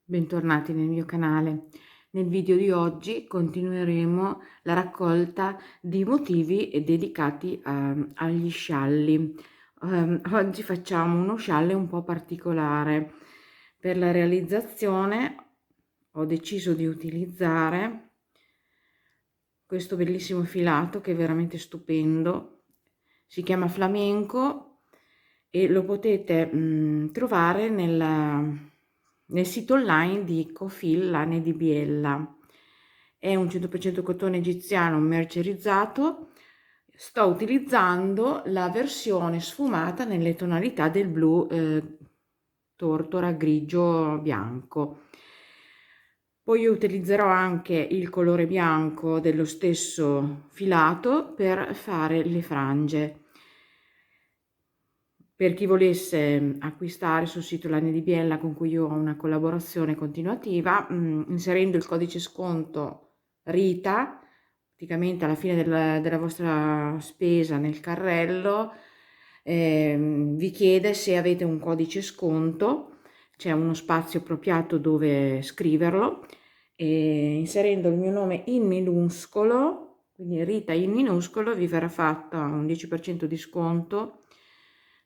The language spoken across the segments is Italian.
Bentornati nel mio canale. Nel video di oggi continueremo la raccolta di motivi dedicati agli scialli. Oggi facciamo uno scialle un po' particolare. Per la realizzazione ho deciso di utilizzare questo bellissimo filato che è veramente stupendo. Si chiama flamenco e lo potete trovare nel sito online di Cofil Lane di Biella. È un 100% cotone egiziano mercerizzato. Sto utilizzando la versione sfumata nelle tonalità del blu tortora grigio bianco. Poi io utilizzerò anche il colore bianco dello stesso filato per fare le frange. Per chi volesse acquistare sul sito Lane di Biella, con cui io ho una collaborazione continuativa, inserendo il codice sconto RITA, praticamente alla fine della vostra spesa nel carrello, vi chiede se avete un codice sconto, c'è uno spazio appropriato dove scriverlo, e inserendo il mio nome in minuscolo, quindi Rita in minuscolo, vi verrà fatto un 10% di sconto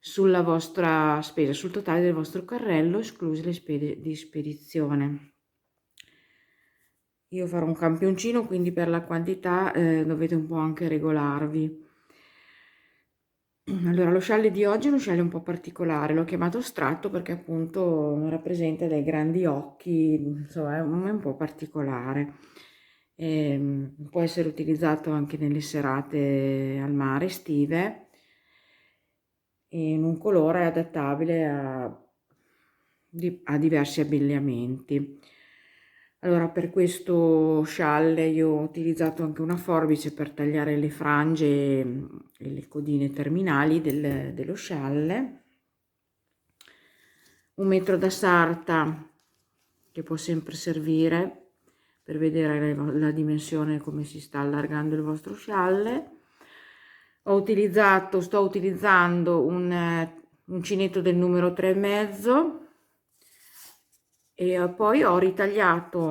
sulla vostra spesa, sul totale del vostro carrello, escluse le spese di spedizione. Io farò un campioncino, quindi per la quantità dovete un po' anche regolarvi. Allora, lo scialle di oggi è uno scialle un po' particolare, l'ho chiamato astratto perché appunto rappresenta dei grandi occhi, insomma è un po' particolare. Può essere utilizzato anche nelle serate al mare estive, in un colore adattabile a diversi abbigliamenti. Allora, per questo scialle io ho utilizzato anche una forbice per tagliare le frange e le codine terminali dello scialle, un metro da sarta che può sempre servire per vedere la dimensione, come si sta allargando il vostro scialle. Sto utilizzando un uncinetto del numero 3,5 e poi ho ritagliato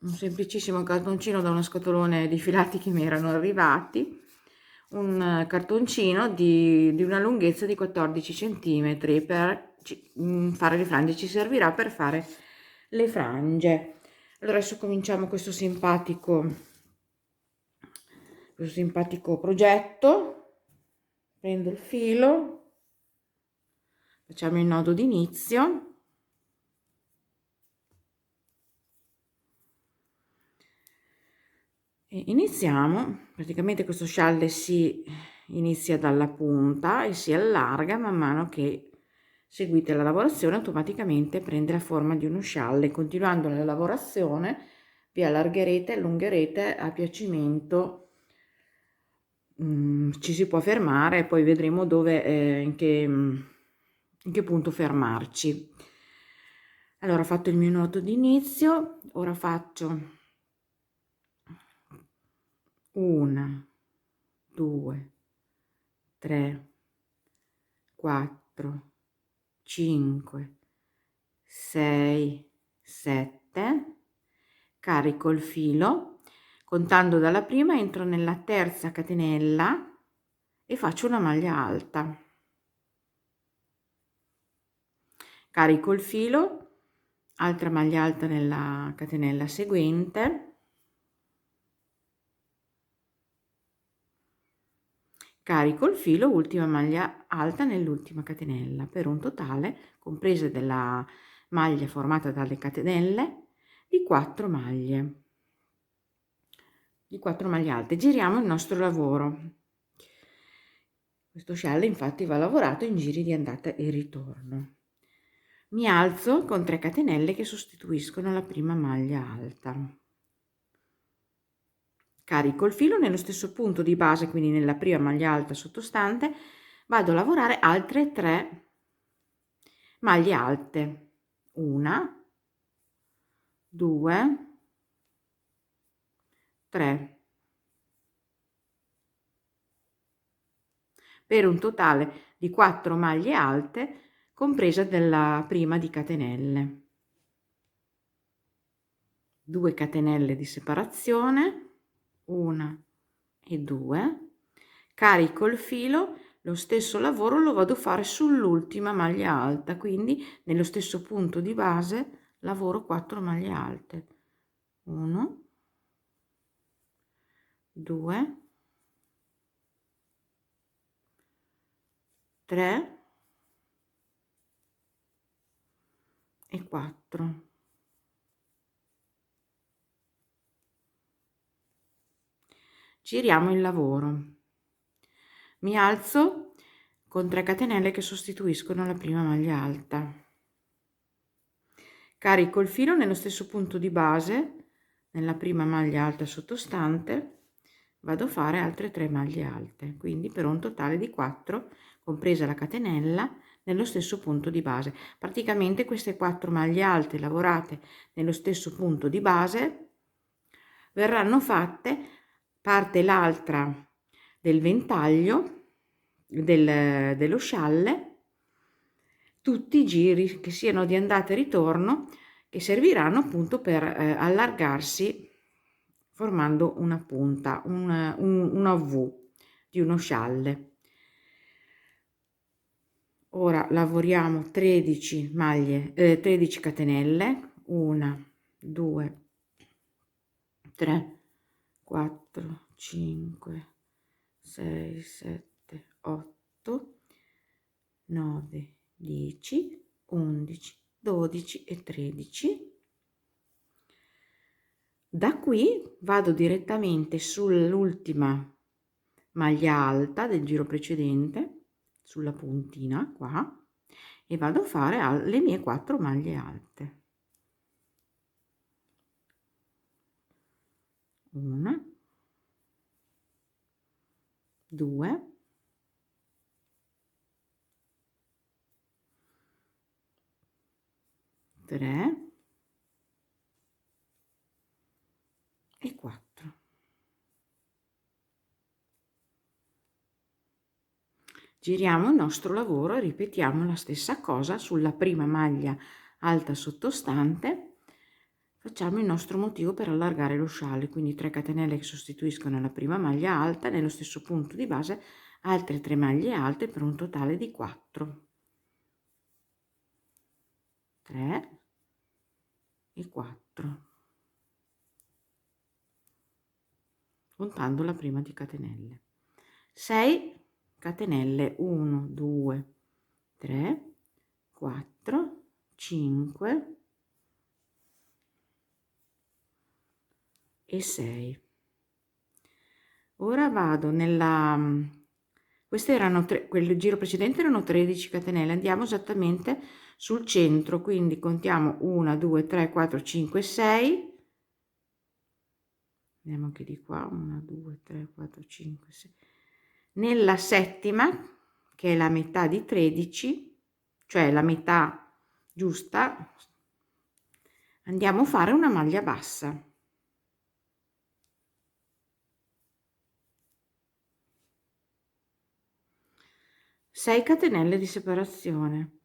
un semplicissimo cartoncino da uno scatolone di filati che mi erano arrivati, un cartoncino di una lunghezza di 14 centimetri per fare le frange. Ci servirà per fare le frange. Allora adesso cominciamo questo simpatico progetto. Prendo il filo, facciamo il nodo d'inizio e iniziamo. Praticamente questo scialle si inizia dalla punta e si allarga man mano che seguite la lavorazione, automaticamente prende la forma di uno scialle. Continuando la lavorazione vi allargherete e allungherete a piacimento. Ci si può fermare e poi vedremo dove in che punto fermarci. Allora ho fatto il mio nodo d'inizio, ora faccio 1 2 3 4 5 6 7, carico il filo, contando dalla prima entro nella terza catenella e faccio una maglia alta, carico il filo, altra maglia alta nella catenella seguente, carico il filo, ultima maglia alta nell'ultima catenella, per un totale, comprese della maglia formata dalle catenelle, di 4 maglie alte. Giriamo il nostro lavoro. Questo scialle infatti va lavorato in giri di andata e ritorno. Mi alzo con 3 catenelle che sostituiscono la prima maglia alta. Carico il filo nello stesso punto di base, quindi nella prima maglia alta sottostante, vado a lavorare altre 3 maglie alte. 1, 2, 3. Per un totale di 4 maglie alte compresa della prima di catenelle. 2 catenelle di separazione, 1 e 2, carico il filo, lo stesso lavoro lo vado a fare sull'ultima maglia alta, quindi nello stesso punto di base lavoro 4 maglie alte, 1, 2, 3 e 4. Giriamo il lavoro, mi alzo con 3 catenelle che sostituiscono la prima maglia alta, carico il filo nello stesso punto di base, nella prima maglia alta sottostante, vado a fare altre 3 maglie alte, quindi per un totale di 4, compresa la catenella, nello stesso punto di base. Praticamente queste 4 maglie alte lavorate nello stesso punto di base verranno fatte parte l'altra del ventaglio dello scialle, tutti i giri che siano di andata e ritorno, che serviranno appunto per allargarsi formando una punta, una V di uno scialle. Ora lavoriamo 13 maglie, 13 catenelle, 1, 2, 3, 4, 5, 6, 7, 8, 9, 10, 11, 12 e 13. Da qui vado direttamente sull'ultima maglia alta del giro precedente, sulla puntina qua, e vado a fare le mie 4 maglie alte. Una, 2, 3 e 4. Giriamo il nostro lavoro e ripetiamo la stessa cosa sulla prima maglia alta sottostante. Facciamo il nostro motivo per allargare lo scialle, quindi 3 catenelle che sostituiscono la prima maglia alta, nello stesso punto di base altre 3 maglie alte per un totale di 4. 3 e 4, contando la prima di catenelle. 6 catenelle, 1, 2, 3, 4, 5 e 6. Ora vado nella, queste erano quel giro precedente erano 13 catenelle, andiamo esattamente sul centro, quindi contiamo 1, 2, 3, 4, 5, 6. Andiamo anche di qua, 1, 2, 3, 4, 5, 6. Nella settima, che è la metà di 13, cioè la metà giusta, andiamo a fare una maglia bassa. 6 catenelle di separazione,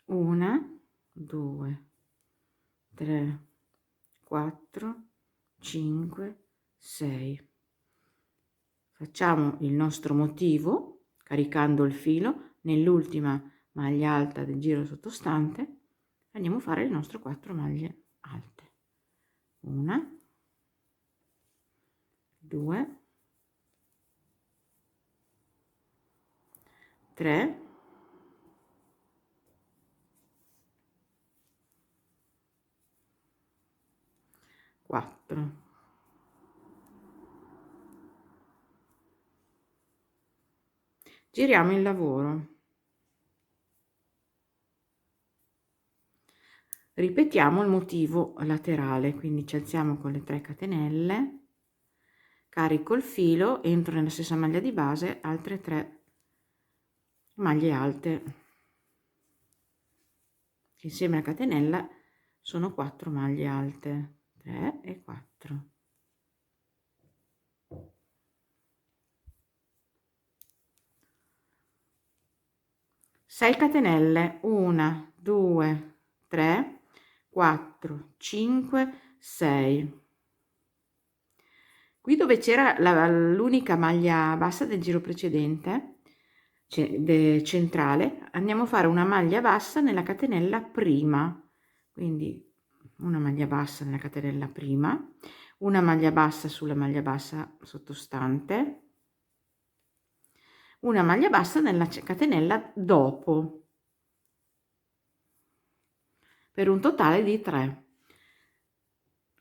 1, 2, 3, 4, 5, 6. Facciamo il nostro motivo caricando il filo nell'ultima maglia alta del giro sottostante, andiamo a fare le nostre 4 maglie alte, 1, 2, 3, 4. Giriamo il lavoro. Ripetiamo il motivo laterale, quindi ci alziamo con le 3 catenelle, carico il filo, entro nella stessa maglia di base, altre 3 maglie alte, che insieme a catenella sono 4 maglie alte, 3 e 4. 6 catenelle, 1 2 3 4 5 6. Qui dove c'era l'unica maglia bassa del giro precedente centrale, andiamo a fare una maglia bassa nella catenella prima, quindi una maglia bassa nella catenella prima, una maglia bassa sulla maglia bassa sottostante, una maglia bassa nella catenella dopo, per un totale di 3.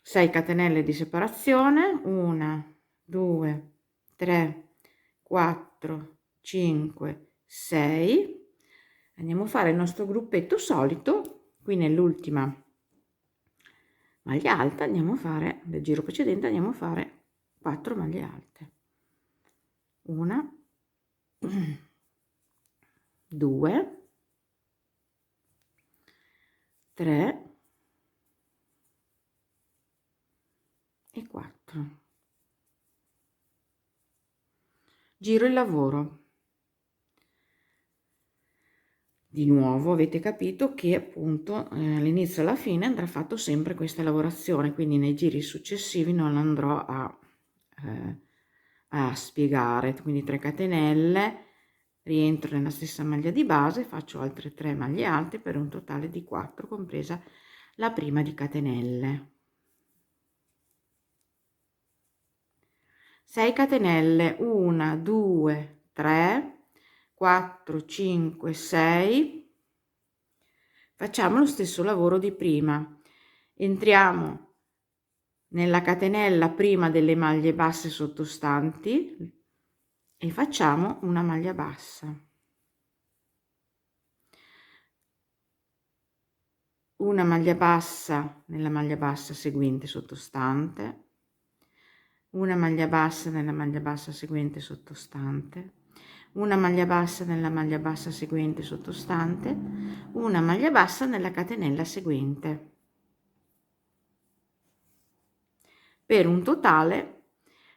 6 catenelle di separazione, 1 2 3 4 5 6. Andiamo a fare il nostro gruppetto solito. Qui nell'ultima maglia alta andiamo a fare, del giro precedente andiamo a fare 4 maglie alte, 1 2 3 e 4. Giro il lavoro. Di nuovo avete capito che appunto all'inizio e alla fine andrà fatto sempre questa lavorazione, quindi nei giri successivi non andrò a spiegare. Quindi 3 catenelle, rientro nella stessa maglia di base, faccio altre 3 maglie alte per un totale di 4, compresa la prima di catenelle. 6 catenelle, 1 2 3 4 5 6. Facciamo lo stesso lavoro di prima, entriamo nella catenella prima delle maglie basse sottostanti e facciamo una maglia bassa, una maglia bassa nella maglia bassa seguente sottostante, una maglia bassa nella maglia bassa seguente sottostante, una maglia bassa nella maglia bassa seguente sottostante, una maglia bassa nella catenella seguente, per un totale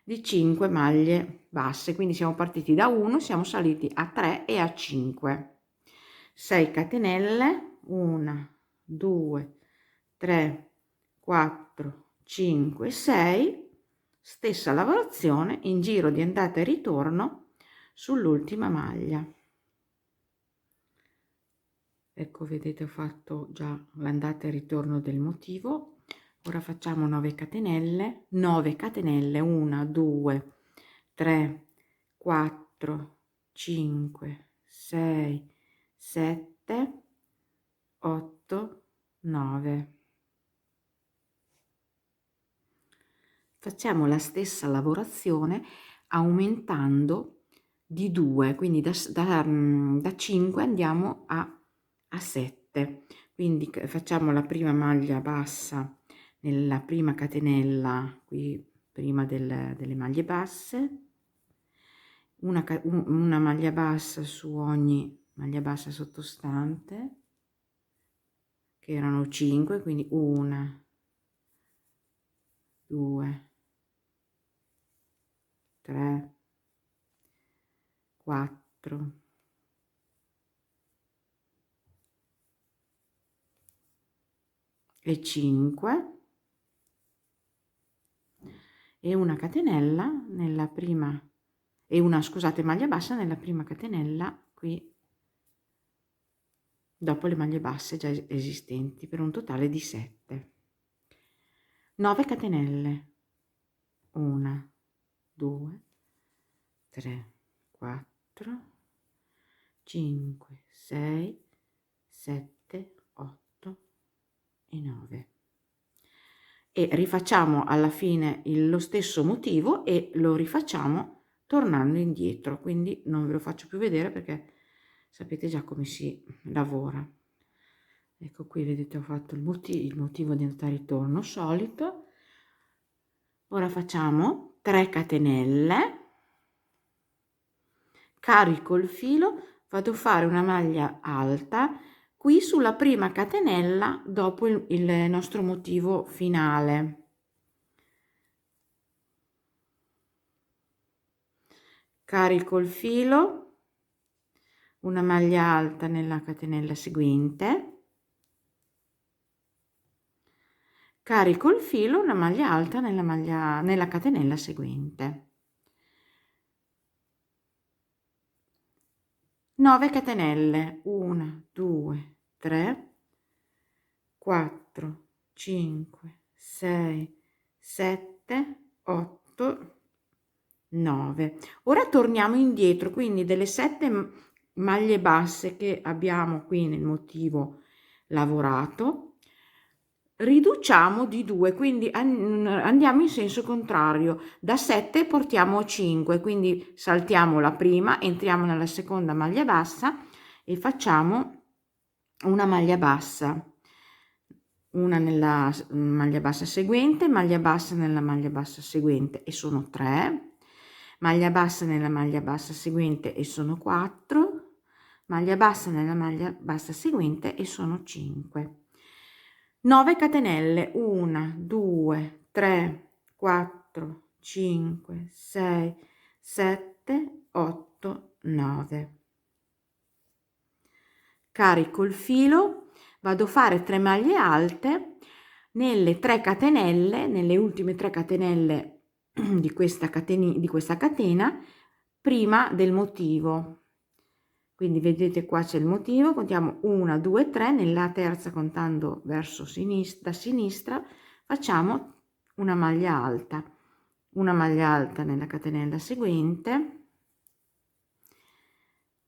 di 5 maglie basse. Quindi siamo partiti da 1, siamo saliti a 3 e a 5. 6 catenelle, 1 2 3 4 5 6. Stessa lavorazione in giro di andata e ritorno sull'ultima maglia. Ecco, vedete, ho fatto già l'andata e ritorno del motivo. Ora facciamo 9 catenelle, 1 2 3 4 5 6 7 8 9. Facciamo la stessa lavorazione aumentando di 2, quindi da 5 andiamo a 7. Quindi facciamo la prima maglia bassa nella prima catenella qui prima delle maglie basse, una maglia bassa su ogni maglia bassa sottostante, che erano 5, quindi 1 2 3 4 e 5 e una catenella nella prima e una, scusate, maglia bassa nella prima catenella qui dopo le maglie basse già esistenti, per un totale di 7. 9 catenelle, 1 2 3 4 5 6 7 8 e 9. E rifacciamo alla fine lo stesso motivo e lo rifacciamo tornando indietro, quindi non ve lo faccio più vedere perché sapete già come si lavora. Ecco, qui vedete ho fatto il motivo di andata e ritorno solito. Ora facciamo 3 catenelle, carico il filo, vado a fare una maglia alta qui sulla prima catenella dopo il nostro motivo finale. Carico il filo, una maglia alta nella catenella seguente, carico il filo, una maglia alta nella catenella seguente, 9 catenelle, 1 2 3 4 5 6 7 8 9. Ora torniamo indietro, quindi delle 7 maglie basse che abbiamo qui nel motivo lavorato riduciamo di 2, quindi andiamo in senso contrario, da 7 portiamo a 5, quindi saltiamo la prima, entriamo nella seconda maglia bassa e facciamo una maglia bassa, una nella maglia bassa seguente, maglia bassa nella maglia bassa seguente e sono 3, maglia bassa nella maglia bassa seguente e sono 4, maglia bassa nella maglia bassa seguente e sono 5. 9 catenelle, 1 2 3 4 5 6 7 8 9. Carico il filo, vado a fare 3 maglie alte nelle 3 catenelle, nelle ultime 3 catenelle di questa catena prima del motivo. Quindi vedete qua c'è il motivo, contiamo 1 2 3, nella terza contando verso sinistra, da sinistra facciamo una maglia alta nella catenella seguente,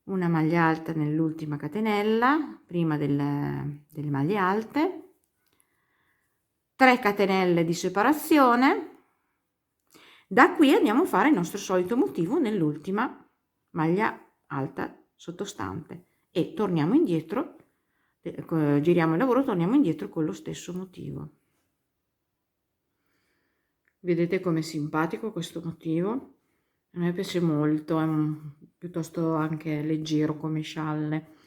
una maglia alta nell'ultima catenella prima delle maglie alte, 3 catenelle di separazione. Da qui andiamo a fare il nostro solito motivo nell'ultima maglia alta sottostante e torniamo indietro, giriamo il lavoro, torniamo indietro con lo stesso motivo. Vedete com'è simpatico questo motivo? A me piace molto, è piuttosto anche leggero come scialle.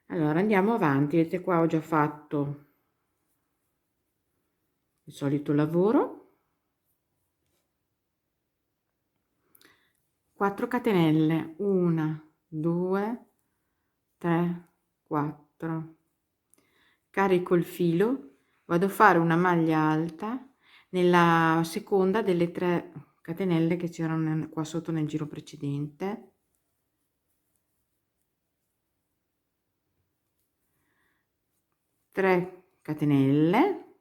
Allora andiamo avanti, vedete qua ho già fatto il solito lavoro, 4 catenelle, 1 2 3 4, carico il filo, vado a fare una maglia alta nella seconda delle 3 catenelle che c'erano qua sotto nel giro precedente, catenelle,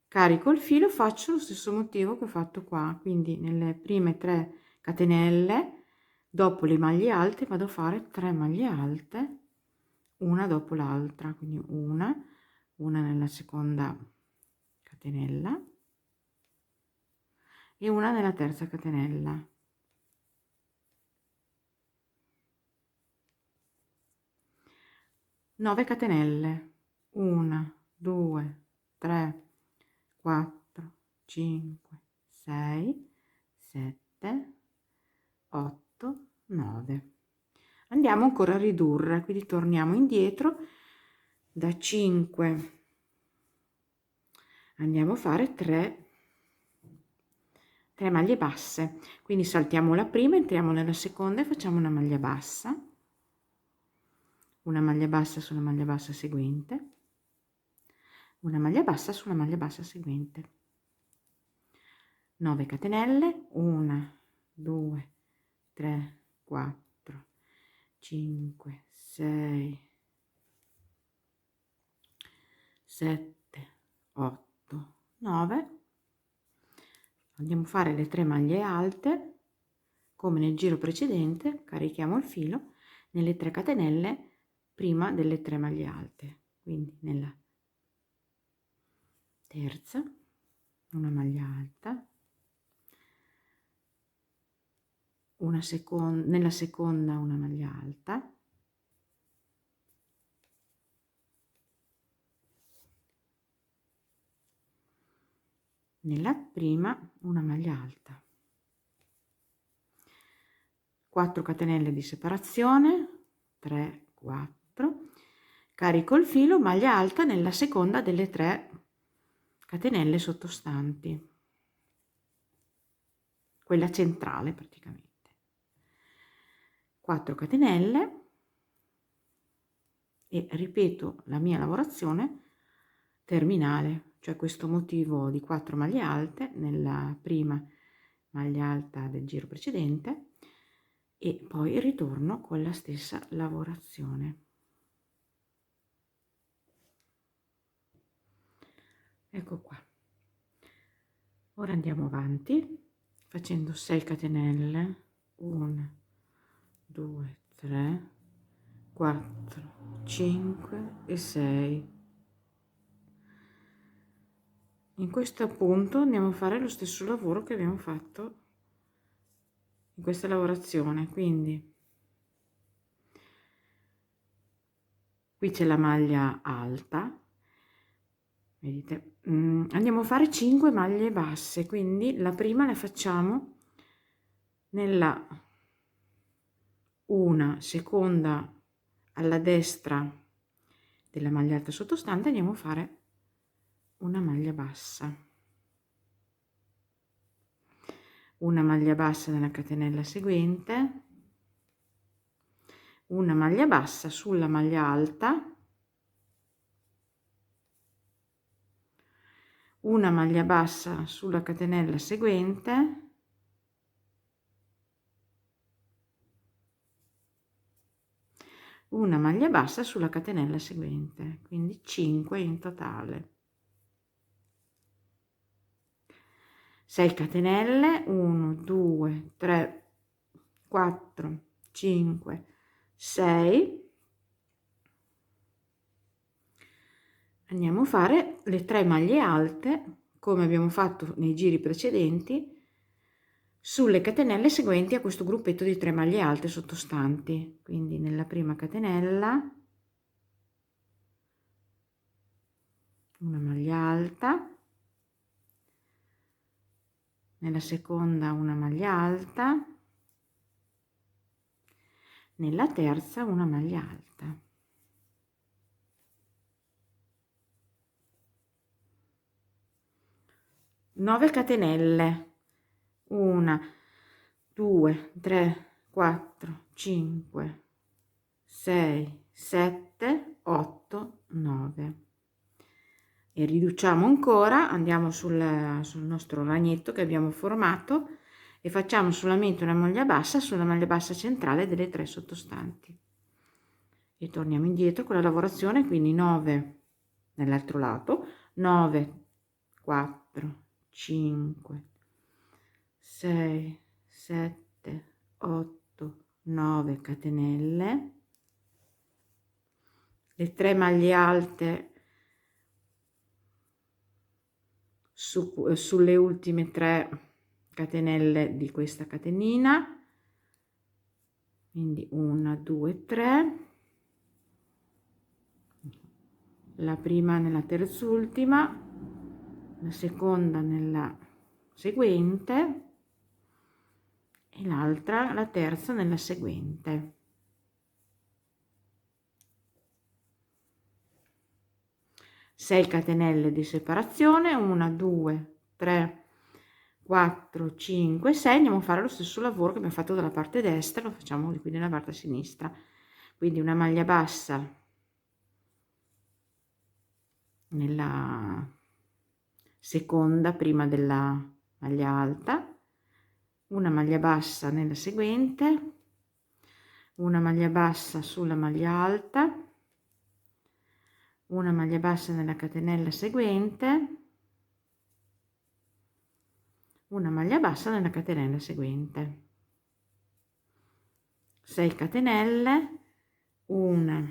carico il filo, faccio lo stesso motivo che ho fatto qua, quindi nelle prime 3 catenelle dopo le maglie alte vado a fare 3 maglie alte una dopo l'altra, quindi una nella seconda catenella e una nella terza catenella. Nove catenelle, 1 2 3 4 5 6 7 8 9. Andiamo ancora a ridurre, quindi torniamo indietro da 5, andiamo a fare 3 maglie basse, quindi saltiamo la prima, entriamo nella seconda e facciamo una maglia bassa sulla maglia bassa seguente, una maglia bassa sulla maglia bassa seguente, 9 catenelle, 1 2 3 4 5 6 7 8 9. Andiamo a fare le 3 maglie alte come nel giro precedente, carichiamo il filo nelle 3 catenelle prima delle 3 maglie alte, quindi nella terza una maglia alta, nella seconda una maglia alta, nella prima una maglia alta, 4 catenelle di separazione, 3 4, carico il filo, maglia alta nella seconda delle 3 catenelle sottostanti, quella centrale praticamente, 4 catenelle e ripeto la mia lavorazione terminale, cioè questo motivo di 4 maglie alte nella prima maglia alta del giro precedente e poi ritorno con la stessa lavorazione. Ecco qua. Ora andiamo avanti facendo 6 catenelle, 1 2 3 4 5 e 6. In questo punto andiamo a fare lo stesso lavoro che abbiamo fatto in questa lavorazione, quindi qui c'è la maglia alta, vedete, andiamo a fare 5 maglie basse, quindi la prima la facciamo nella una seconda alla destra della maglia alta sottostante, andiamo a fare una maglia bassa, una maglia bassa nella catenella seguente, una maglia bassa sulla maglia alta, una maglia bassa sulla catenella seguente, una maglia bassa sulla catenella seguente, quindi 5 in totale. 6 catenelle, 1 2 3 4 5 6. Andiamo a fare le 3 maglie alte come abbiamo fatto nei giri precedenti sulle catenelle seguenti a questo gruppetto di 3 maglie alte sottostanti. Quindi nella prima catenella una maglia alta, nella seconda una maglia alta, nella terza una maglia alta. Nove catenelle, 1 2 3 4 5 6 7 8 9 e riduciamo ancora, andiamo sul nostro ragnetto che abbiamo formato e facciamo solamente una maglia bassa sulla maglia bassa centrale delle 3 sottostanti e torniamo indietro con la lavorazione, quindi 9 nell'altro lato, 9 4 5 6 7 8 9 catenelle, le 3 maglie alte sulle ultime 3 catenelle di questa catenina, quindi 1 2 3, la prima nella terzultima, la seconda nella seguente e l'altra, la terza, nella seguente. Sei catenelle di separazione, 1 2 3 4 5 6. Andiamo a fare lo stesso lavoro che abbiamo fatto dalla parte destra, lo facciamo qui nella parte sinistra, quindi una maglia bassa nella seconda prima della maglia alta, una maglia bassa nella seguente, una maglia bassa sulla maglia alta, una maglia bassa nella catenella seguente, una maglia bassa nella catenella seguente, 6 catenelle, 1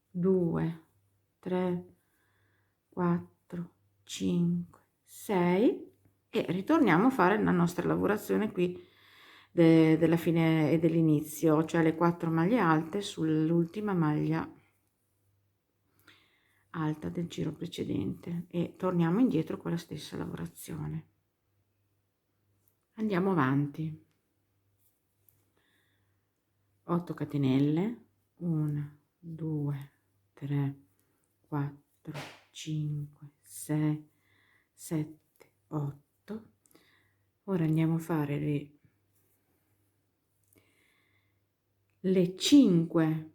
2 3 4 5 6 e ritorniamo a fare la nostra lavorazione qui della fine e dell'inizio, cioè le 4 maglie alte sull'ultima maglia alta del giro precedente e torniamo indietro con la stessa lavorazione. Andiamo avanti. 8 catenelle, 1 2 3 4 5 6 7 8. Ora andiamo a fare le le 5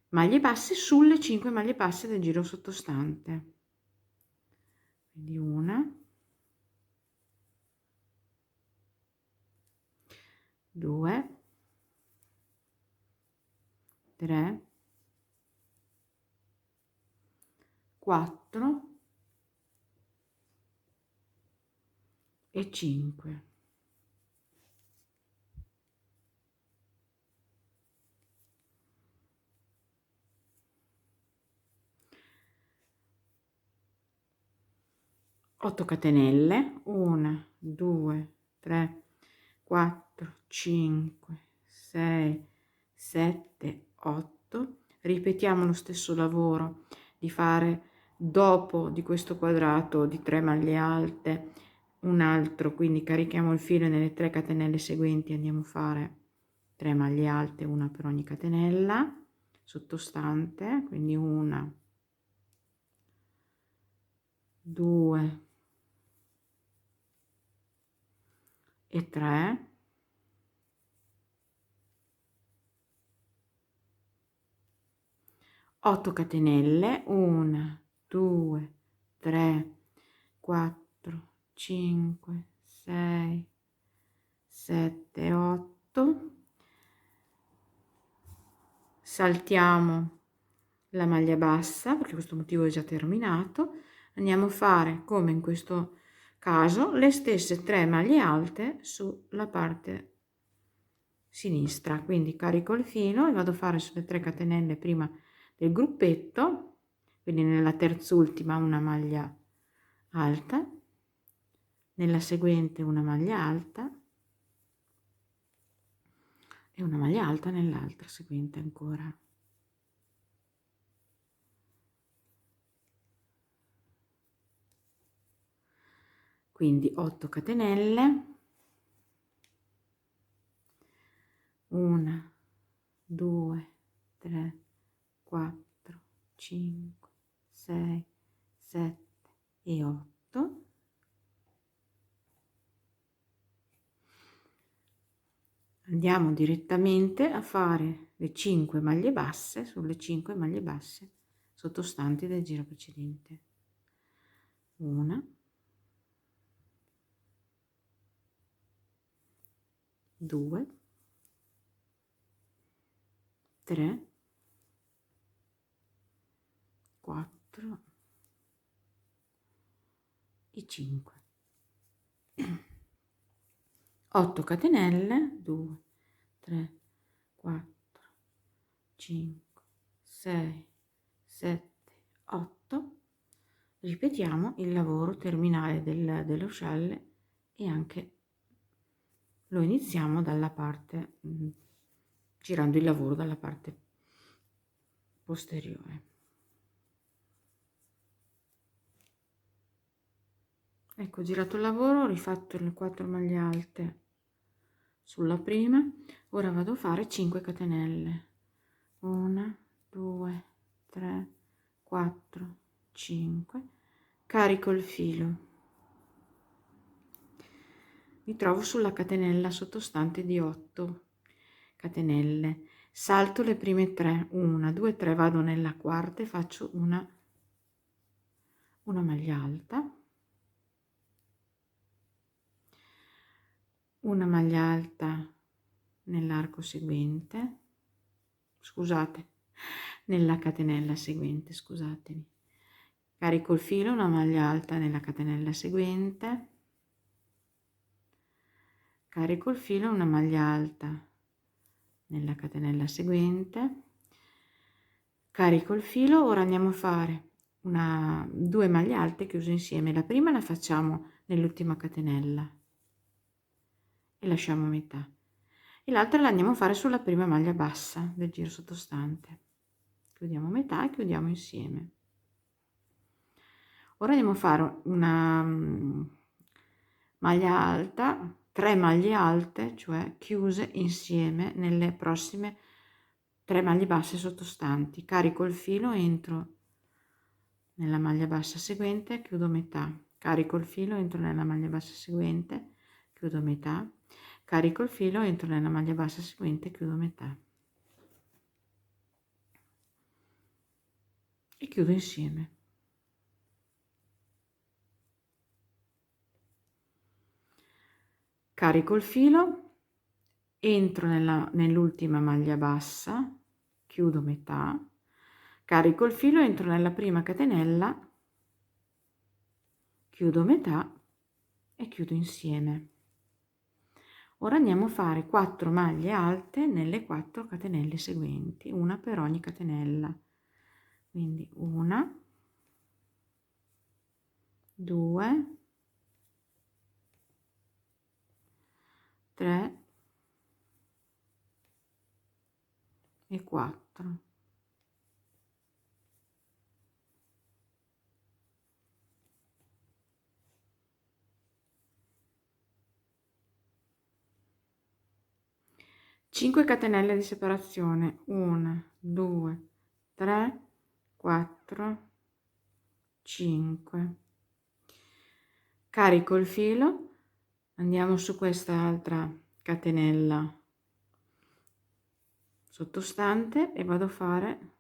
maglie basse sulle 5 maglie basse del giro sottostante. Quindi una, 2, 3, 4 e 5. Otto catenelle, 1, 2, 3, 4, 5, 6, 7, 8. Ripetiamo lo stesso lavoro di fare dopo di questo quadrato di 3 maglie alte un altro, quindi carichiamo il filo e nelle 3 catenelle seguenti andiamo a fare 3 maglie alte, una per ogni catenella sottostante, quindi una, 2 e 3, 8 catenelle, 1, 2, 3, 4, 5, 6, 7, 8. Saltiamo la maglia bassa perché questo motivo è già terminato. Andiamo a fare, come in questo caso, le stesse 3 maglie alte sulla parte sinistra. Quindi carico il filo e vado a fare sulle 3 catenelle prima del gruppetto, quindi nella terzultima una maglia alta, nella seguente una maglia alta e una maglia alta nell'altra seguente ancora. Quindi 8 catenelle, 1, 2, 3, 4, 5, 6, 7 e 8. Andiamo direttamente a fare le 5 maglie basse sulle 5 maglie basse sottostanti del giro precedente. Una, 2, 3, 4 e 5. 8 catenelle, 2, 3, 4, 5, 6, 7, 8. Ripetiamo il lavoro terminale dello shell e anche lo iniziamo dalla parte, girando il lavoro dalla parte posteriore. Ecco, girato il lavoro, ho rifatto le 4 maglie alte sulla prima. Ora vado a fare 5 catenelle. 1, 2, 3, 4, 5. Carico il filo. Mi trovo sulla catenella sottostante di 8 catenelle. Salto le prime 3, 1, 2, 3, vado nella quarta e faccio una maglia alta, una maglia alta nell'arco seguente, scusate, nella catenella seguente, scusatemi. Carico il filo, una maglia alta nella catenella seguente, carico il filo, una maglia alta nella catenella seguente, carico il filo. Ora andiamo a fare 2 maglie alte chiuse insieme. La prima la facciamo nell'ultima catenella e lasciamo metà, e l'altra la andiamo a fare sulla prima maglia bassa del giro sottostante. Chiudiamo metà e chiudiamo insieme. Ora andiamo a fare una maglia alta, 3 maglie alte, cioè chiuse insieme nelle prossime 3 maglie basse sottostanti. Carico il filo, entro nella maglia bassa seguente, chiudo metà. Carico il filo, entro nella maglia bassa seguente, chiudo metà. carico il filo, entro nella maglia bassa seguente, chiudo metà e chiudo insieme. Carico il filo, entro nell'ultima maglia bassa, chiudo metà, carico il filo, entro nella prima catenella, chiudo metà e chiudo insieme. Ora andiamo a fare 4 maglie alte nelle 4 catenelle seguenti, una per ogni catenella. Quindi 1, 2, 3 e 4. Cinque catenelle di separazione, 1, 2, 3, 4, 5. Carico il filo, andiamo su quest'altra catenella sottostante e vado a fare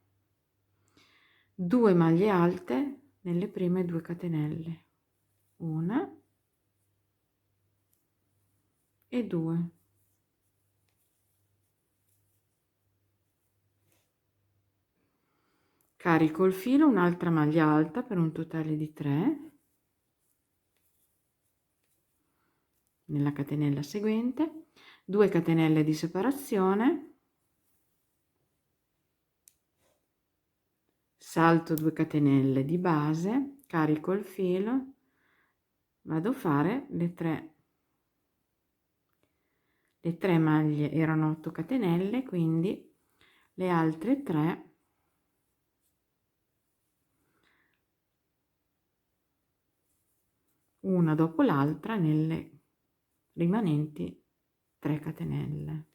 2 maglie alte nelle prime 2 catenelle, una e 2. Carico il filo, un'altra maglia alta per un totale di 3 nella catenella seguente, 2 catenelle di separazione, salto 2 catenelle di base, carico il filo, vado a fare le 3 maglie, erano 8 catenelle, quindi le altre 3 una dopo l'altra nelle rimanenti 3 catenelle.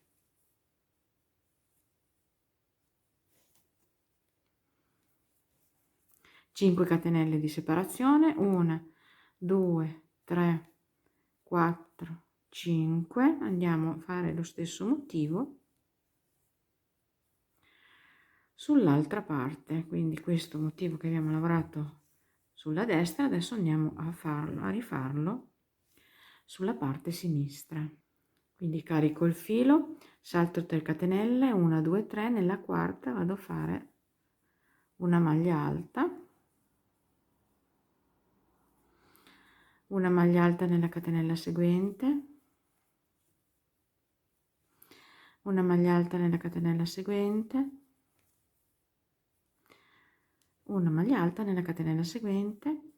Cinque catenelle di separazione, 1, 2, 3, 4, 5. Andiamo a fare lo stesso motivo sull'altra parte, quindi questo motivo che abbiamo lavorato sulla destra adesso andiamo a rifarlo sulla parte sinistra. Quindi carico il filo, salto 3 catenelle, 1, 2, 3, nella quarta vado a fare una maglia alta, una maglia alta nella catenella seguente, una maglia alta nella catenella seguente, una maglia alta nella catenella seguente.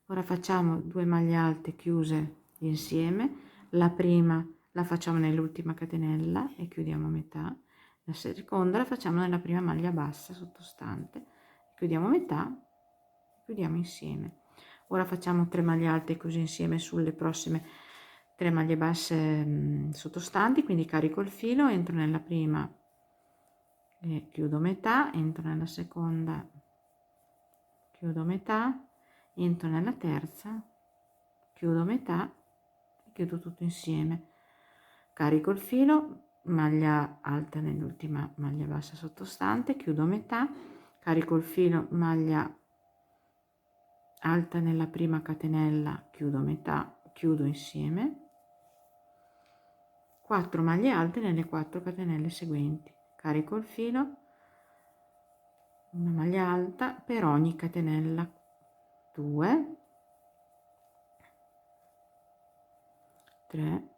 Ora facciamo 2 maglie alte chiuse insieme, la prima la facciamo nell'ultima catenella e chiudiamo a metà, la seconda la facciamo nella prima maglia bassa sottostante, chiudiamo a metà, chiudiamo insieme. Ora facciamo 3 maglie alte chiuse insieme sulle prossime 3 maglie basse sottostanti, quindi carico il filo, entro nella prima e chiudo metà, entro nella seconda, chiudo metà, entro nella terza, chiudo metà e chiudo tutto insieme. Carico il filo, maglia alta nell'ultima maglia bassa sottostante, chiudo metà, carico il filo, maglia alta nella prima catenella, chiudo metà, chiudo insieme, 4 maglie alte nelle 4 catenelle seguenti, carico il filo, una maglia alta per ogni catenella, 2, 3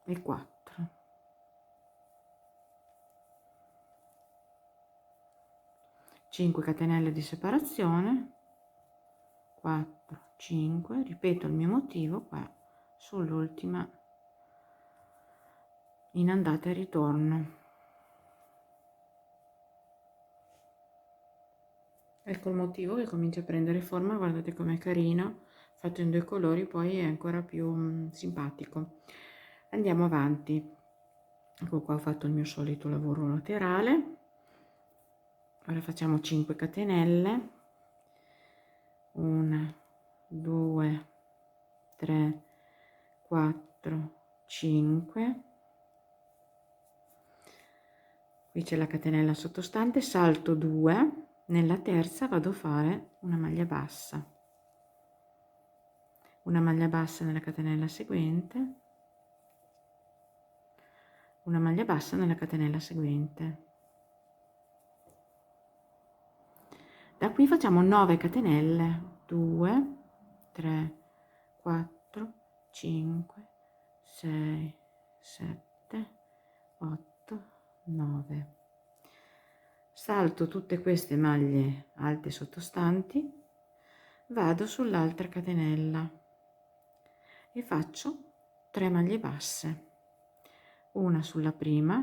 e 4. 5 catenelle di separazione, 4, 5, ripeto il mio motivo qua sull'ultima in andata e ritorno. Ecco il motivo che comincia a prendere forma, guardate com'è carino, fatto in 2 colori, poi è ancora più simpatico. Andiamo avanti. Ecco qua, ho fatto il mio solito lavoro laterale. Ora facciamo 5 catenelle, 1, 2, 3, 4, 5. Qui c'è la catenella sottostante, salto 2, nella terza vado a fare una maglia bassa nella catenella seguente, una maglia bassa nella catenella seguente. Da qui facciamo 9 catenelle, 2, 3, 4, 5, 6, 7, 8, 9. Salto tutte queste maglie alte sottostanti, vado sull'altra catenella e faccio 3 maglie basse, una sulla prima,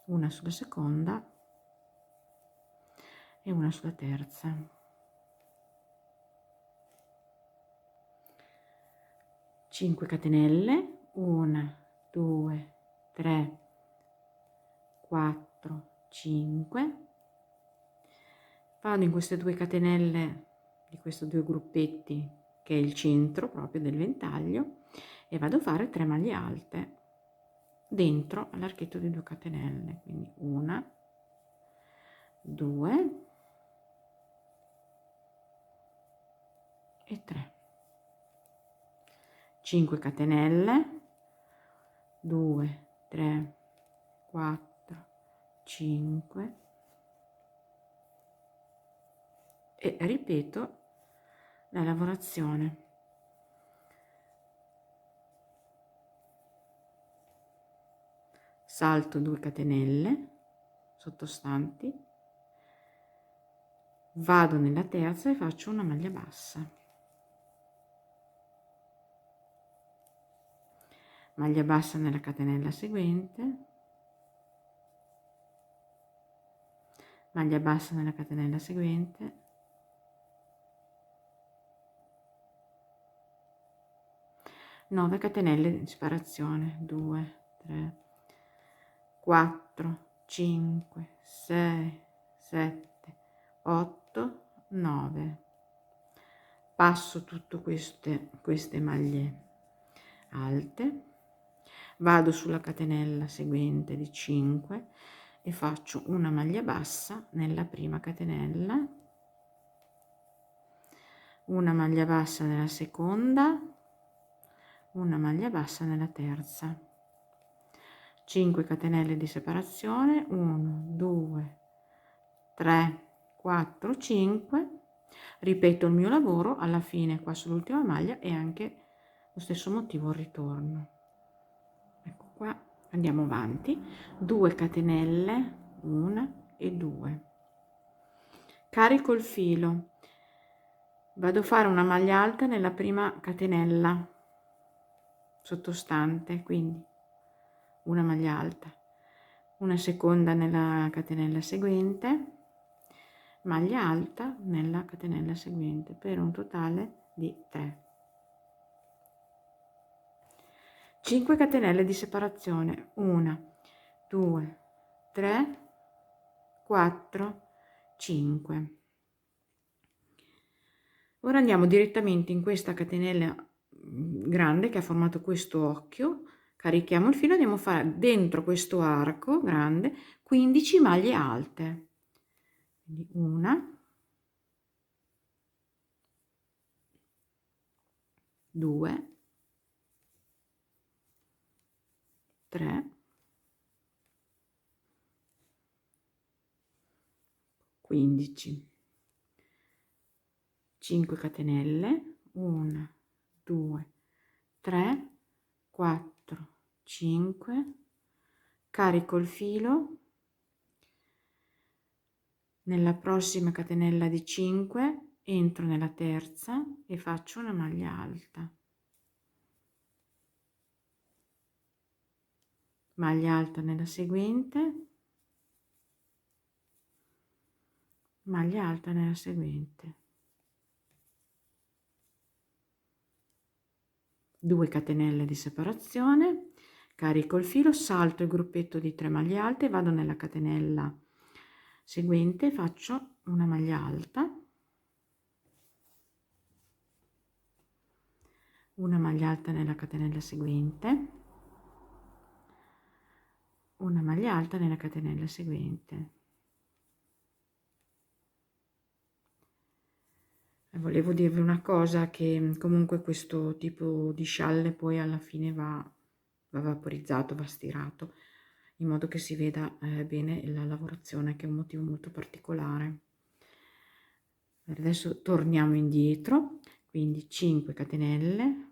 una sulla seconda e una sulla terza. 5 catenelle, 1, 2, 3, 4, 5. Vado in queste 2 catenelle di questi 2 gruppetti che è il centro proprio del ventaglio e vado a fare 3 maglie alte dentro all'archetto di 2 catenelle, quindi 1, 2 e 3. 5 catenelle, 2, 3, 4, 5 e ripeto la lavorazione. Salto 2 catenelle sottostanti, vado nella terza e faccio una maglia bassa, maglia bassa nella catenella seguente, maglia bassa nella catenella seguente, nove catenelle di separazione, 2, 3, 4, 5, 6, 7, 8, 9. Passo tutte queste maglie alte, vado sulla catenella seguente di 5 e faccio una maglia bassa nella prima catenella, una maglia bassa nella seconda, una maglia bassa nella terza, 5 catenelle di separazione, 1, 2, 3, 4, 5. Ripeto il mio lavoro alla fine qua sull'ultima maglia e anche lo stesso motivo il ritorno. Ecco qua, andiamo avanti, 2 catenelle, 1 e 2, carico il filo, vado a fare una maglia alta nella prima catenella sottostante, quindi una maglia alta, una seconda nella catenella seguente, maglia alta nella catenella seguente per un totale di 3. 5 catenelle di separazione, 1, 2, 3, 4, 5. Ora andiamo direttamente in questa catenella grande che ha formato questo occhio, carichiamo il filo, andiamo a fare dentro questo arco grande 15 maglie alte, quindi 1, 2, 3, 15, 5 catenelle, 1, 2, 3, 4, 5, carico il filo, nella prossima catenella di 5 entro nella terza e faccio una maglia alta, maglia alta nella seguente, maglia alta nella seguente, 2 catenelle di separazione, carico il filo, salto il gruppetto di 3 maglie alte, vado nella catenella seguente, faccio una maglia alta, una maglia alta nella catenella seguente, una maglia alta nella catenella seguente. Volevo dirvi una cosa, che comunque questo tipo di scialle poi alla fine va vaporizzato, va stirato, in modo che si veda bene la lavorazione, che è un motivo molto particolare. Adesso torniamo indietro, quindi 5 catenelle,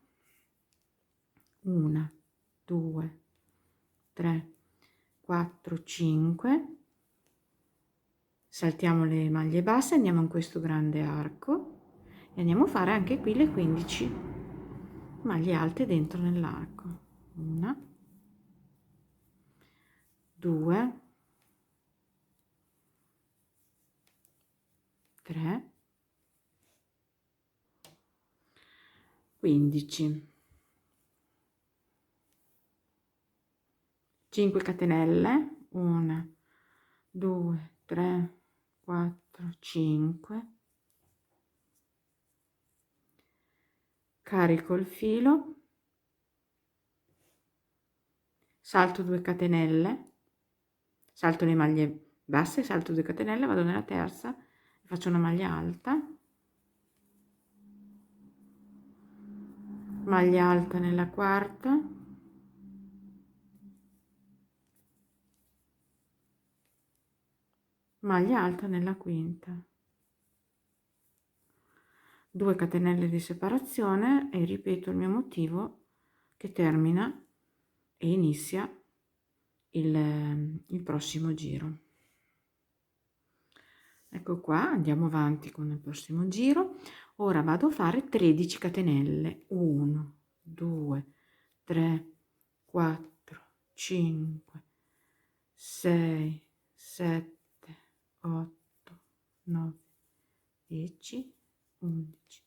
1, 2, 3, 4, 5, saltiamo le maglie basse, andiamo in questo grande arco e andiamo a fare anche qui le 15 maglie alte dentro nell'arco. 1, 2, 3, 15, 5 catenelle, 1, 2, 3, 4, 5, carico il filo, salto 2 catenelle, salto le maglie basse, salto 2 catenelle, vado nella terza, faccio una maglia alta, maglia alta nella quarta, maglia alta nella quinta, 2 catenelle di separazione e ripeto il mio motivo che termina e inizia il prossimo giro. Ecco qua, andiamo avanti con il prossimo giro. Ora vado a fare 13 catenelle, 1, 2, 3, 4, 5, 6, 7, 8, 9, 10, 11,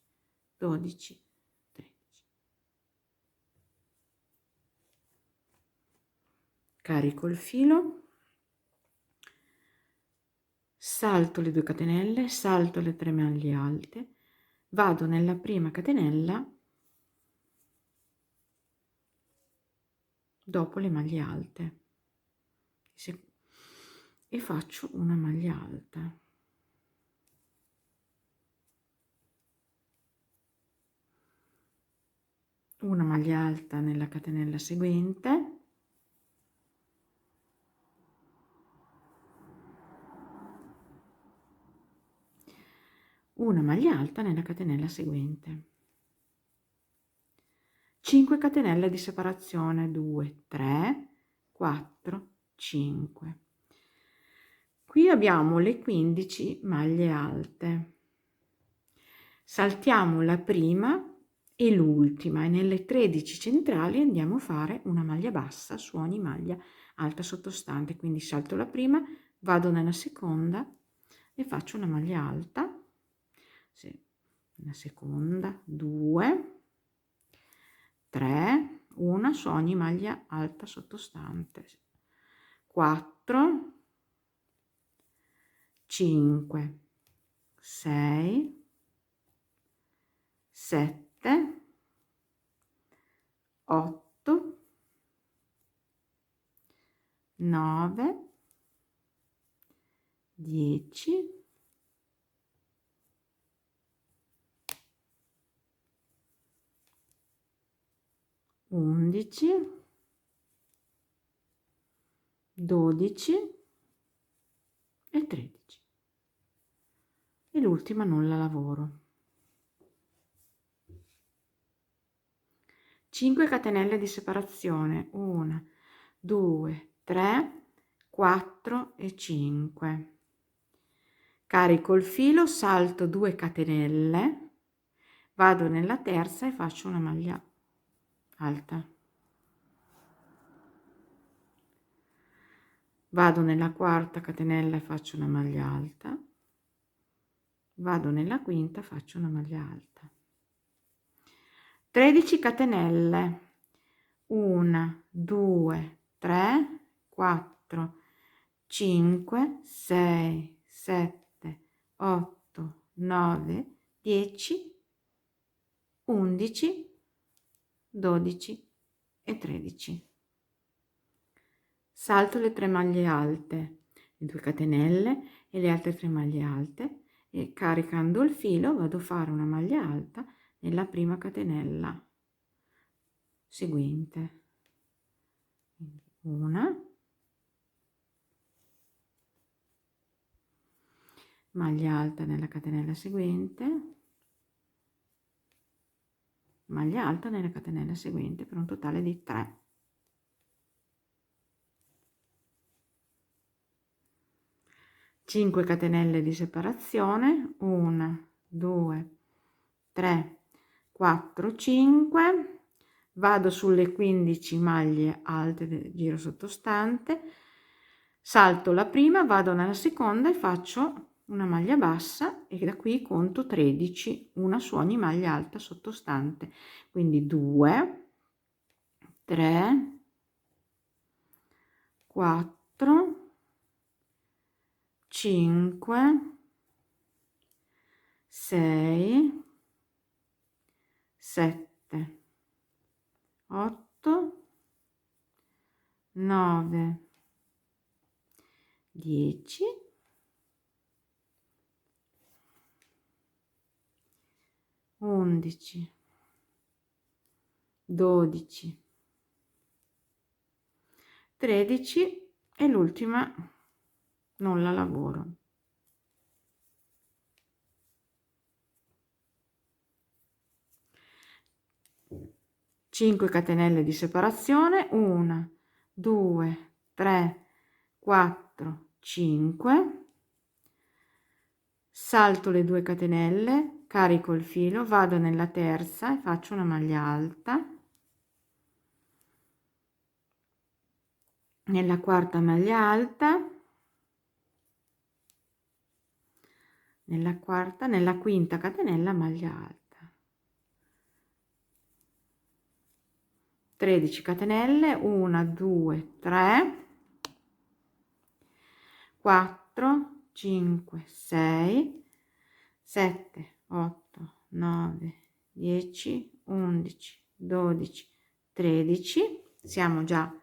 12, 13. Carico il filo, salto le 2 catenelle, salto le 3 maglie alte, vado nella prima catenella dopo le maglie alte e faccio una maglia alta. Una maglia alta nella catenella seguente, una maglia alta nella catenella seguente, 5 catenelle di separazione, 2, 3, 4, 5. Qui abbiamo le 15 maglie alte, saltiamo la prima e l'ultima e nelle 13 centrali andiamo a fare una maglia bassa su ogni maglia alta sottostante, quindi salto la prima, vado nella seconda e faccio una maglia alta, una seconda, 2, 3, una su ogni maglia alta sottostante, 4, 5, 6, 7, 8, 9, 10, 11, 12 e 13 e l'ultima non la lavoro. 5 catenelle di separazione, 1, 2, 3, 4 e 5. Carico il filo, salto 2 catenelle, vado nella terza e faccio una maglia alta. Vado nella quarta catenella e faccio una maglia alta, vado nella quinta, faccio una maglia alta. 13 catenelle, 1, 2, 3, 4, 5, 6, 7, 8, 9, 10, 11 12 e 13. Salto le 3 maglie alte, le 2 catenelle e le altre 3 maglie alte, e caricando il filo vado a fare una maglia alta nella prima catenella seguente. Una maglia alta nella catenella seguente, maglia alta nella catenella seguente, per un totale di 3. Cinque catenelle di separazione, 1 2 3 4 5, vado sulle 15 maglie alte del giro sottostante, salto la prima, vado nella seconda e faccio una maglia bassa, e da qui conto 13, una su ogni maglia alta sottostante, quindi 2 3 4 5 6 7 8 9 10 11 12 13 e l'ultima non la lavoro. Cinque catenelle di separazione, 1 2 3 4 5, salto le 2 catenelle, carico il filo, vado nella terza e faccio una maglia alta, nella quarta maglia alta, nella quinta catenella maglia alta, 13 catenelle, 1 2 3 4 5 6 7 8 9 10 11 12 13. Siamo già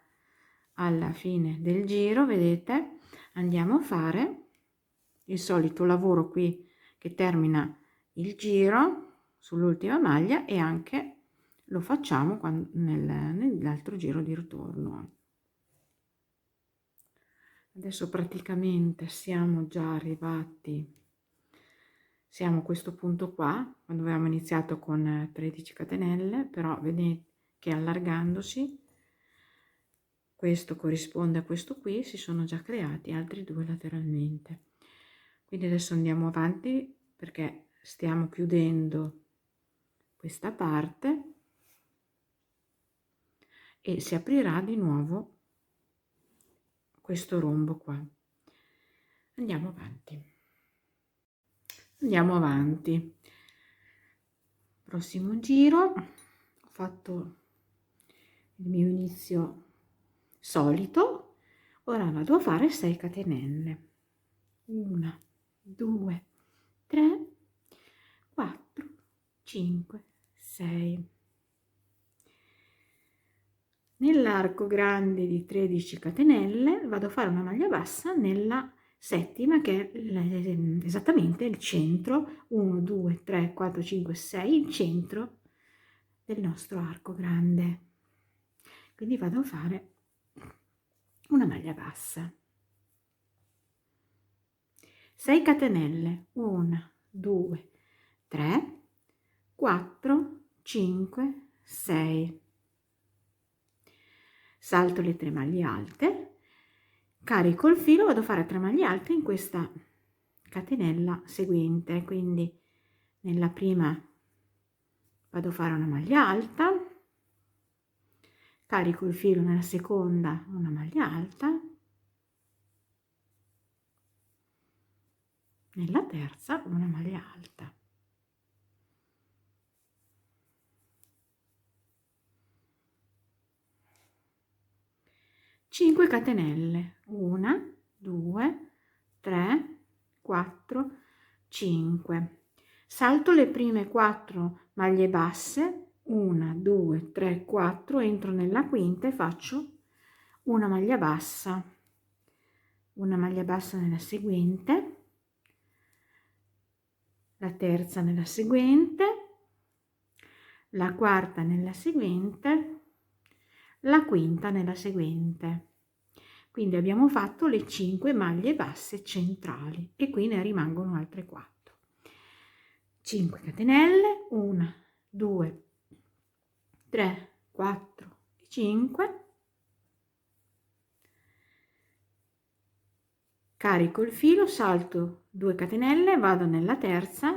alla fine del giro, vedete. Andiamo a fare il solito lavoro qui che termina il giro sull'ultima maglia, e anche lo facciamo nell'altro giro di ritorno. Adesso praticamente siamo già arrivati, siamo a questo punto qua, quando avevamo iniziato con 13 catenelle, però vedete che allargandosi, questo corrisponde a questo qui, si sono già creati altri due lateralmente. Quindi adesso andiamo avanti perché stiamo chiudendo questa parte e si aprirà di nuovo questo rombo qua. Andiamo avanti. Andiamo avanti. Prossimo giro, ho fatto il mio inizio solito, ora vado a fare 6 catenelle. 1 2 3 4 5 6. Nell'arco grande di 13 catenelle vado a fare una maglia bassa nella settima, che è esattamente il centro, 1 2 3 4 5 6, il centro del nostro arco grande. Quindi vado a fare una maglia bassa, 6 catenelle, 1 2 3 4 5 6, salto le 3 maglie alte, carico il filo, vado a fare 3 maglie alte in questa catenella seguente, quindi nella prima vado a fare una maglia alta, carico il filo, nella seconda una maglia alta, nella terza una maglia alta. Cinque catenelle, 1 2 3 4 5, salto le prime 4 maglie basse, 1 2 3 4, entro nella quinta e faccio una maglia bassa nella seguente, la terza nella seguente, la quarta nella seguente, la quinta nella seguente. Quindi abbiamo fatto le 5 maglie basse centrali e qui ne rimangono altre 4. 5 catenelle, 1 2 3 4 e 5, carico il filo, salto 2 catenelle, vado nella terza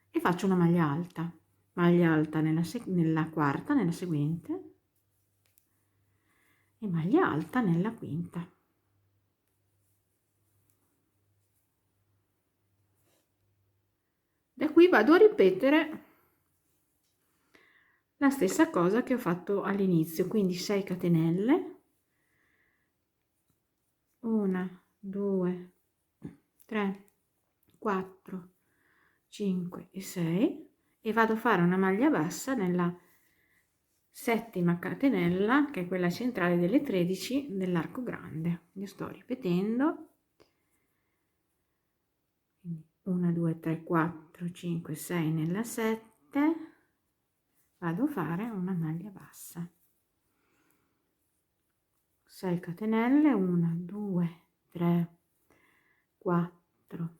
e faccio una maglia alta nella quarta, nella seguente, e maglia alta nella quinta. Da qui vado a ripetere la stessa cosa che ho fatto all'inizio, quindi 6 catenelle, 1 2 3 4 5 e 6, e vado a fare una maglia bassa nella settima catenella, che è quella centrale delle 13 dell'arco grande. Io sto ripetendo, 1 2 3 4 5 6 nella 7, vado a fare una maglia bassa, 6 catenelle, 1 2 3 4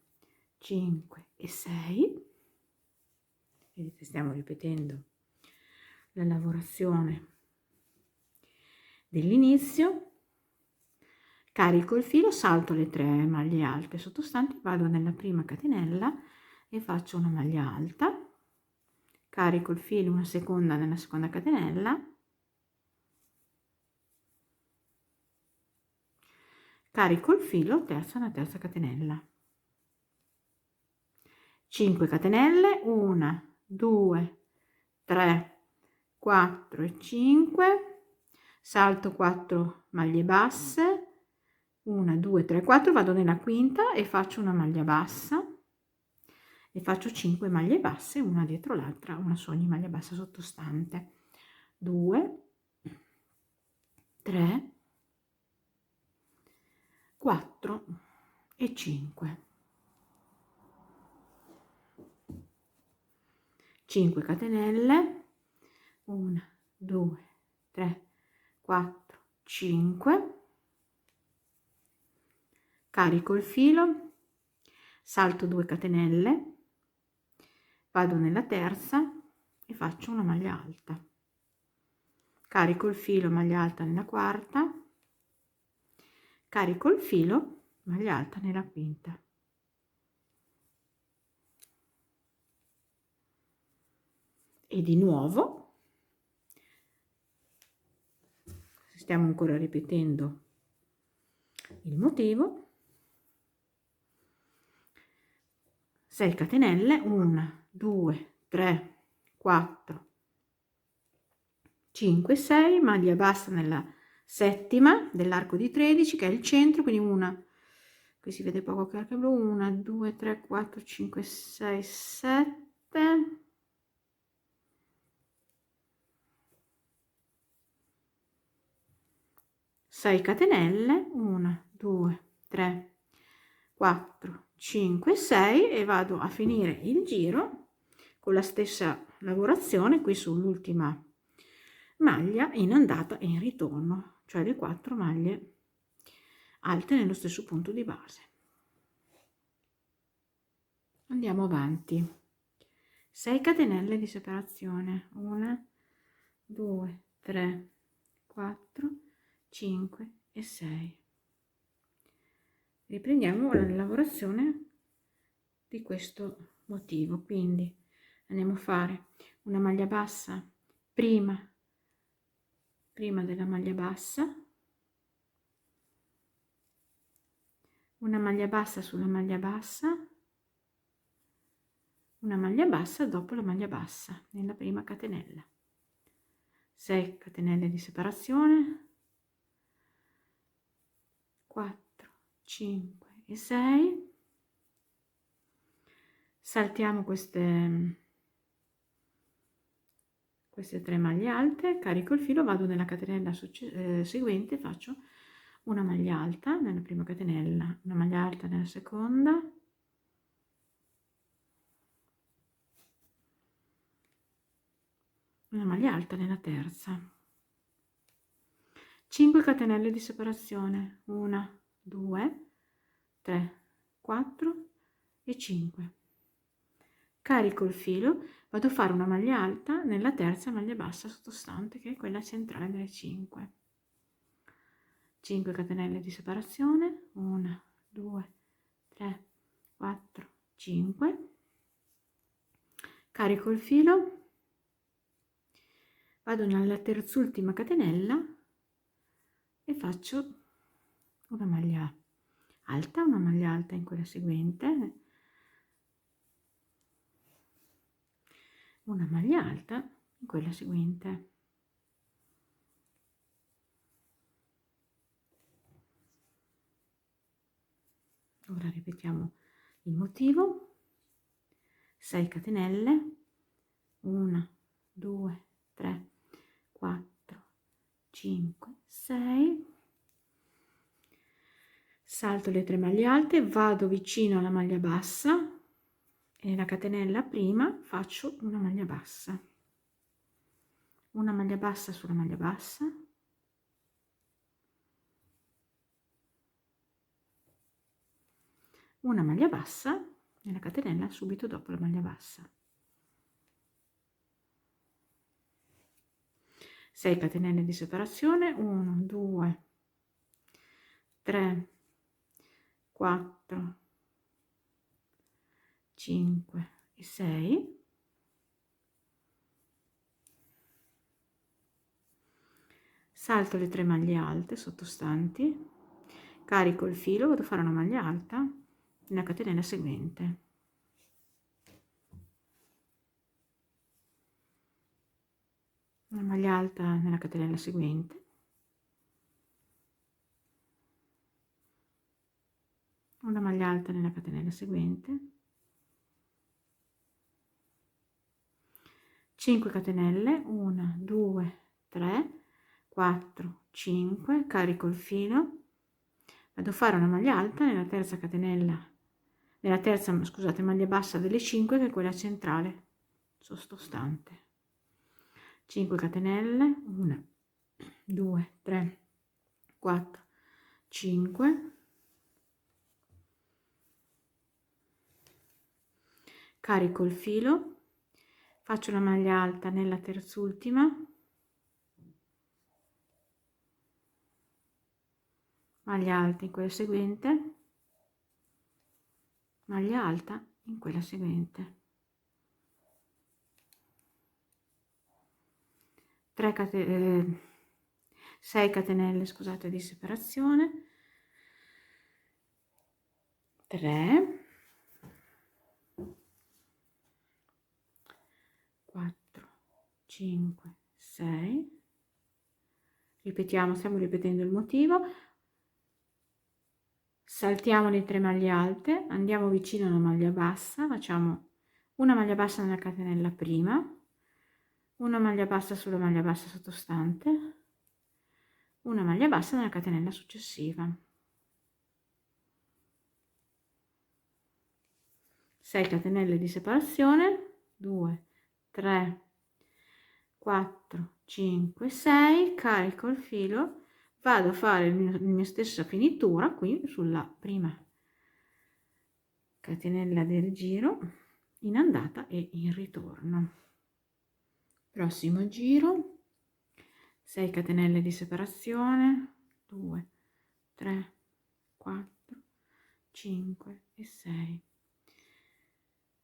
5 e 6. Vedete, stiamo ripetendo la lavorazione dell'inizio. Carico il filo, salto le 3 maglie alte sottostanti, vado nella prima catenella e faccio una maglia alta, carico il filo una seconda nella seconda catenella, carico il filo, terza nella terza catenella, 5 catenelle, 1 2 3 4 e 5, salto 4 maglie basse, 1 2 3 4, vado nella quinta e faccio una maglia bassa e faccio 5 maglie basse una dietro l'altra, una su ogni maglia bassa sottostante, 2 3 4 e 5, 5 catenelle, 1 2 3 4 5, carico il filo, salto 2 catenelle, vado nella terza e faccio una maglia alta, carico il filo, maglia alta nella quarta, carico il filo, maglia alta nella quinta, e di nuovo stiamo ancora ripetendo il motivo, 6 catenelle, 1 2 3 4 5 6, maglia bassa nella settima dell'arco di 13 che è il centro, quindi una, qui si vede poco che arco blu, 1 2 3 4 5 6 7, 6 catenelle, 1 2 3 4 5 6, e vado a finire il giro con la stessa lavorazione qui sull'ultima maglia in andata e in ritorno, cioè le 4 maglie alte nello stesso punto di base. Andiamo avanti, 6 catenelle di separazione, 1 2 3 4 5 e 6. Riprendiamo la lavorazione di questo motivo, quindi andiamo a fare una maglia bassa prima della maglia bassa, una maglia bassa sulla maglia bassa, una maglia bassa dopo la maglia bassa nella prima catenella, 6 catenelle di separazione, 4 5 e 6, saltiamo queste queste 3 maglie alte, carico il filo, vado nella catenella seguente, faccio una maglia alta nella prima catenella, una maglia alta nella seconda, una maglia alta nella terza, 5 catenelle di separazione, 1, 2, 3, 4 e 5. Carico il filo, vado a fare una maglia alta nella terza maglia bassa sottostante, che è quella centrale delle 5. 5 catenelle di separazione, 1, 2, 3, 4, 5. Carico il filo, vado nella terzultima catenella e faccio una maglia alta in quella seguente, una maglia alta in quella seguente. Ora ripetiamo il motivo: 6 catenelle, 1, 2, 3, 4, 5, 6. Salto le 3 maglie alte, vado vicino alla maglia bassa e nella catenella prima faccio una maglia bassa sulla maglia bassa, una maglia bassa nella catenella subito dopo la maglia bassa, 6 catenelle di separazione, 1, 2, 3, 4, 5 e 6. Salto le 3 maglie alte sottostanti, carico il filo, vado a fare una maglia alta nella catenella seguente, una maglia alta nella catenella seguente, una maglia alta nella catenella seguente, 5 catenelle, 1, 2, 3, 4, 5, carico il filo, vado a fare una maglia alta nella terza catenella, nella terza, scusate, maglia bassa delle 5, che è quella centrale sottostante, 5 catenelle, 1, 2, 3, 4, 5, carico il filo, faccio una maglia alta nella terzultima, maglia alta in quella seguente, maglia alta in quella seguente, 6 catenelle, scusate, di separazione, 3, 4, 5, 6, ripetiamo, stiamo ripetendo il motivo, saltiamo le 3 maglie alte, andiamo vicino alla maglia bassa, facciamo una maglia bassa nella catenella prima, una maglia bassa sulla maglia bassa sottostante, una maglia bassa nella catenella successiva, 6 catenelle di separazione, 2, 3, 4, 5, 6, carico il filo, vado a fare la mia stessa finitura qui sulla prima catenella del giro, in andata e in ritorno. Prossimo giro, 6 catenelle di separazione, 2, 3, 4, 5 e 6.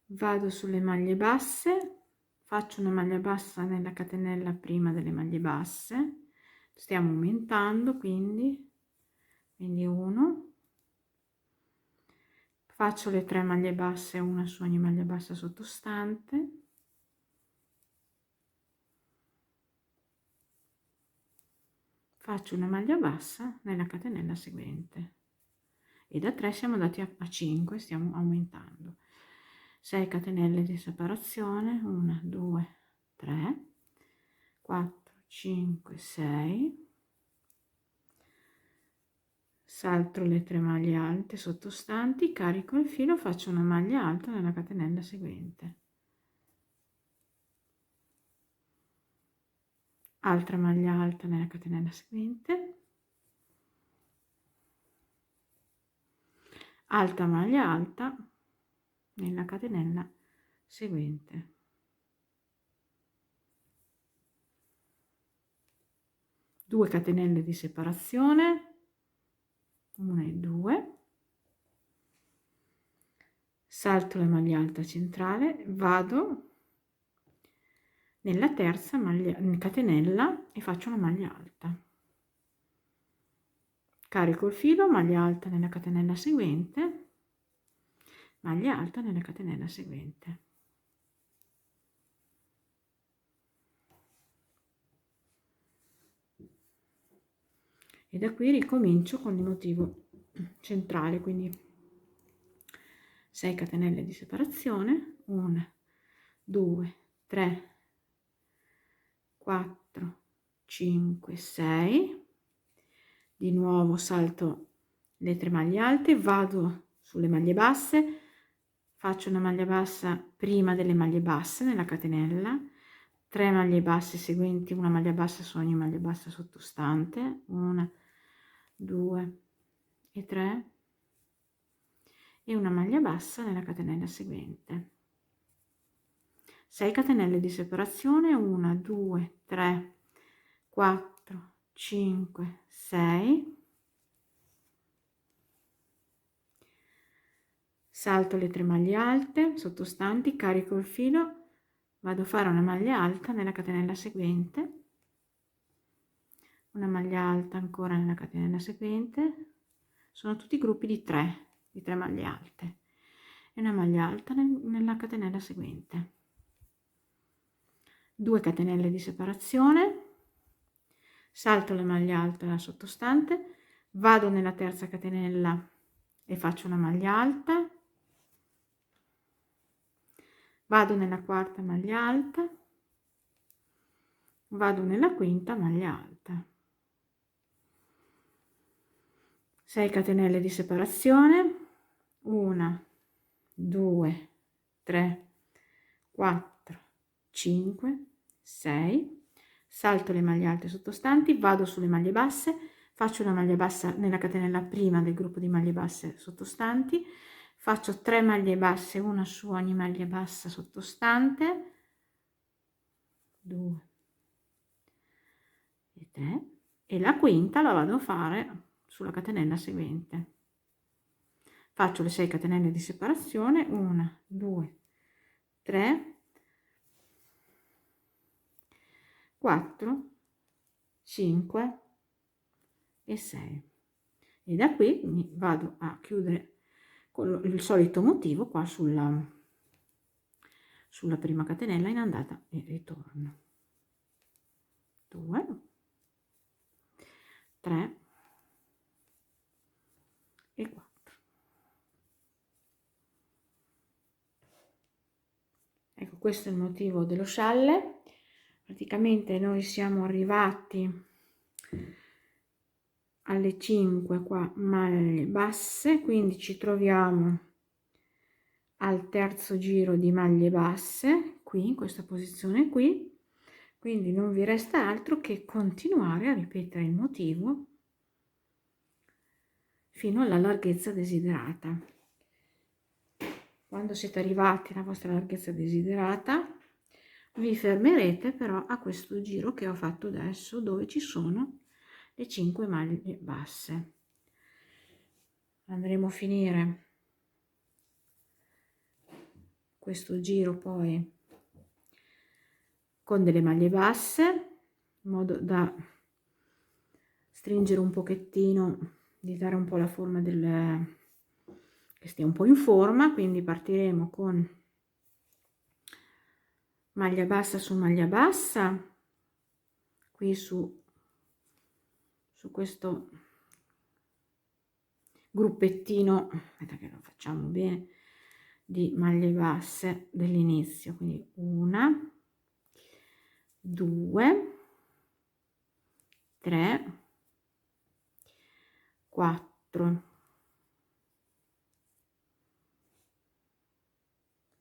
Vado sulle maglie basse, faccio una maglia bassa nella catenella prima delle maglie basse, stiamo aumentando, quindi 1, faccio le 3 maglie basse, una su ogni maglia bassa sottostante, faccio una maglia bassa nella catenella seguente e da 3 siamo andati a 5, stiamo aumentando, 6 catenelle di separazione, 1, 2, 3, 4, 5, 6, salto le 3 maglie alte sottostanti, carico il filo, faccio una maglia alta nella catenella seguente, altra maglia alta nella catenella seguente, alta maglia alta nella catenella seguente, due catenelle di separazione, 1 e 2, salto la maglia alta centrale, vado nella terza maglia catenella e faccio una maglia alta, carico il filo, maglia alta nella catenella seguente, maglia alta nella catenella seguente, e da qui ricomincio con il motivo centrale, quindi 6 catenelle di separazione, 1, 2, 3, 4, 5, 6, di nuovo salto le 3 maglie alte, vado sulle maglie basse, faccio una maglia bassa prima delle maglie basse nella catenella, 3 maglie basse seguenti, una maglia bassa su ogni maglia bassa sottostante, 1, 2 e 3, e una maglia bassa nella catenella seguente, 6 catenelle di separazione, 1, 2, 3, 4, 5, 6, salto le 3 maglie alte sottostanti, carico il filo, vado a fare una maglia alta nella catenella seguente, una maglia alta ancora nella catenella seguente, sono tutti gruppi di 3 maglie alte, e una maglia alta nella catenella seguente, 2 catenelle di separazione, salto la maglia alta nella sottostante, vado nella terza catenella e faccio una maglia alta, vado nella quarta maglia alta, vado nella quinta maglia alta, 6 catenelle di separazione, 1, 2, 3, 4, 5, 6, salto le maglie alte sottostanti, vado sulle maglie basse, faccio una maglia bassa nella catenella prima del gruppo di maglie basse sottostanti, faccio 3 maglie basse, una su ogni maglia bassa sottostante, 2 e 3, e la quinta la vado a fare sulla catenella seguente, faccio le 6 catenelle di separazione, 1, 2, 3, 4, 5 e 6, e da qui mi vado a chiudere con il solito motivo qua sulla prima catenella in andata e ritorno, 2, 3 e 4. Ecco, questo è il motivo dello scialle. Praticamente noi siamo arrivati alle 5 qua maglie basse, quindi ci troviamo al terzo giro di maglie basse qui in questa posizione qui, quindi non vi resta altro che continuare a ripetere il motivo fino alla larghezza desiderata. Quando siete arrivati alla vostra larghezza desiderata vi fermerete però a questo giro che ho fatto adesso, dove ci sono le 5 maglie basse. Andremo a finire questo giro poi con delle maglie basse, in modo da stringere un pochettino, di dare un po' la forma che stia un po' in forma. Quindi partiremo con maglia bassa su maglia bassa qui su questo gruppettino, aspetta che lo facciamo bene, di maglie basse dell'inizio, quindi 1, 2, 3, 4.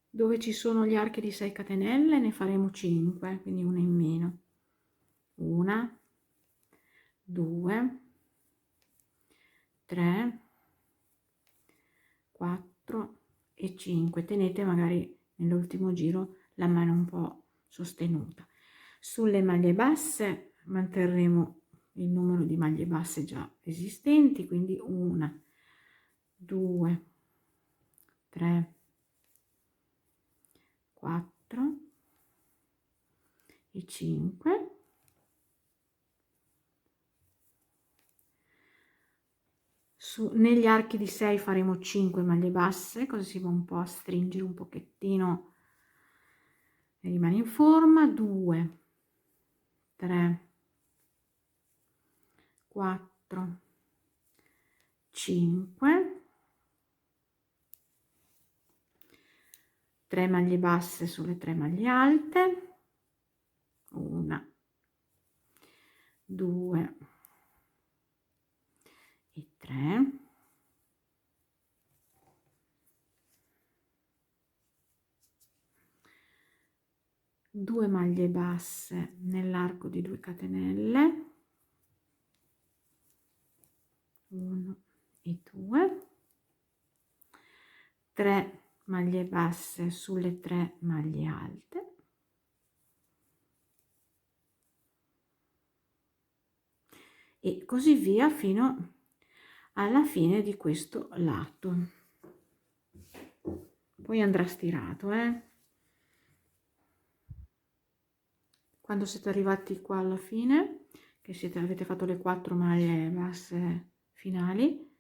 Dove ci sono gli archi di 6 catenelle ne faremo 5, quindi una in meno. 1, 2, 3, 4 e 5. Tenete magari nell'ultimo giro la mano un po' sostenuta. Sulle maglie basse manterremo il numero di maglie basse già esistenti, quindi 1, 2, 3, 4 e 5. Negli archi di 6 faremo 5 maglie basse, così si va un po' a stringere un pochettino e rimane in forma. 2, 3, 4, 5, 3 maglie basse sulle 3 maglie alte, 1, 2 e 3, 2 maglie basse nell'arco di 2 catenelle, 1 e 2, 3 maglie basse sulle 3 maglie alte, e così via fino alla fine di questo lato. Poi andrà stirato, quando siete arrivati qua alla fine, che avete fatto le 4 maglie basse finali,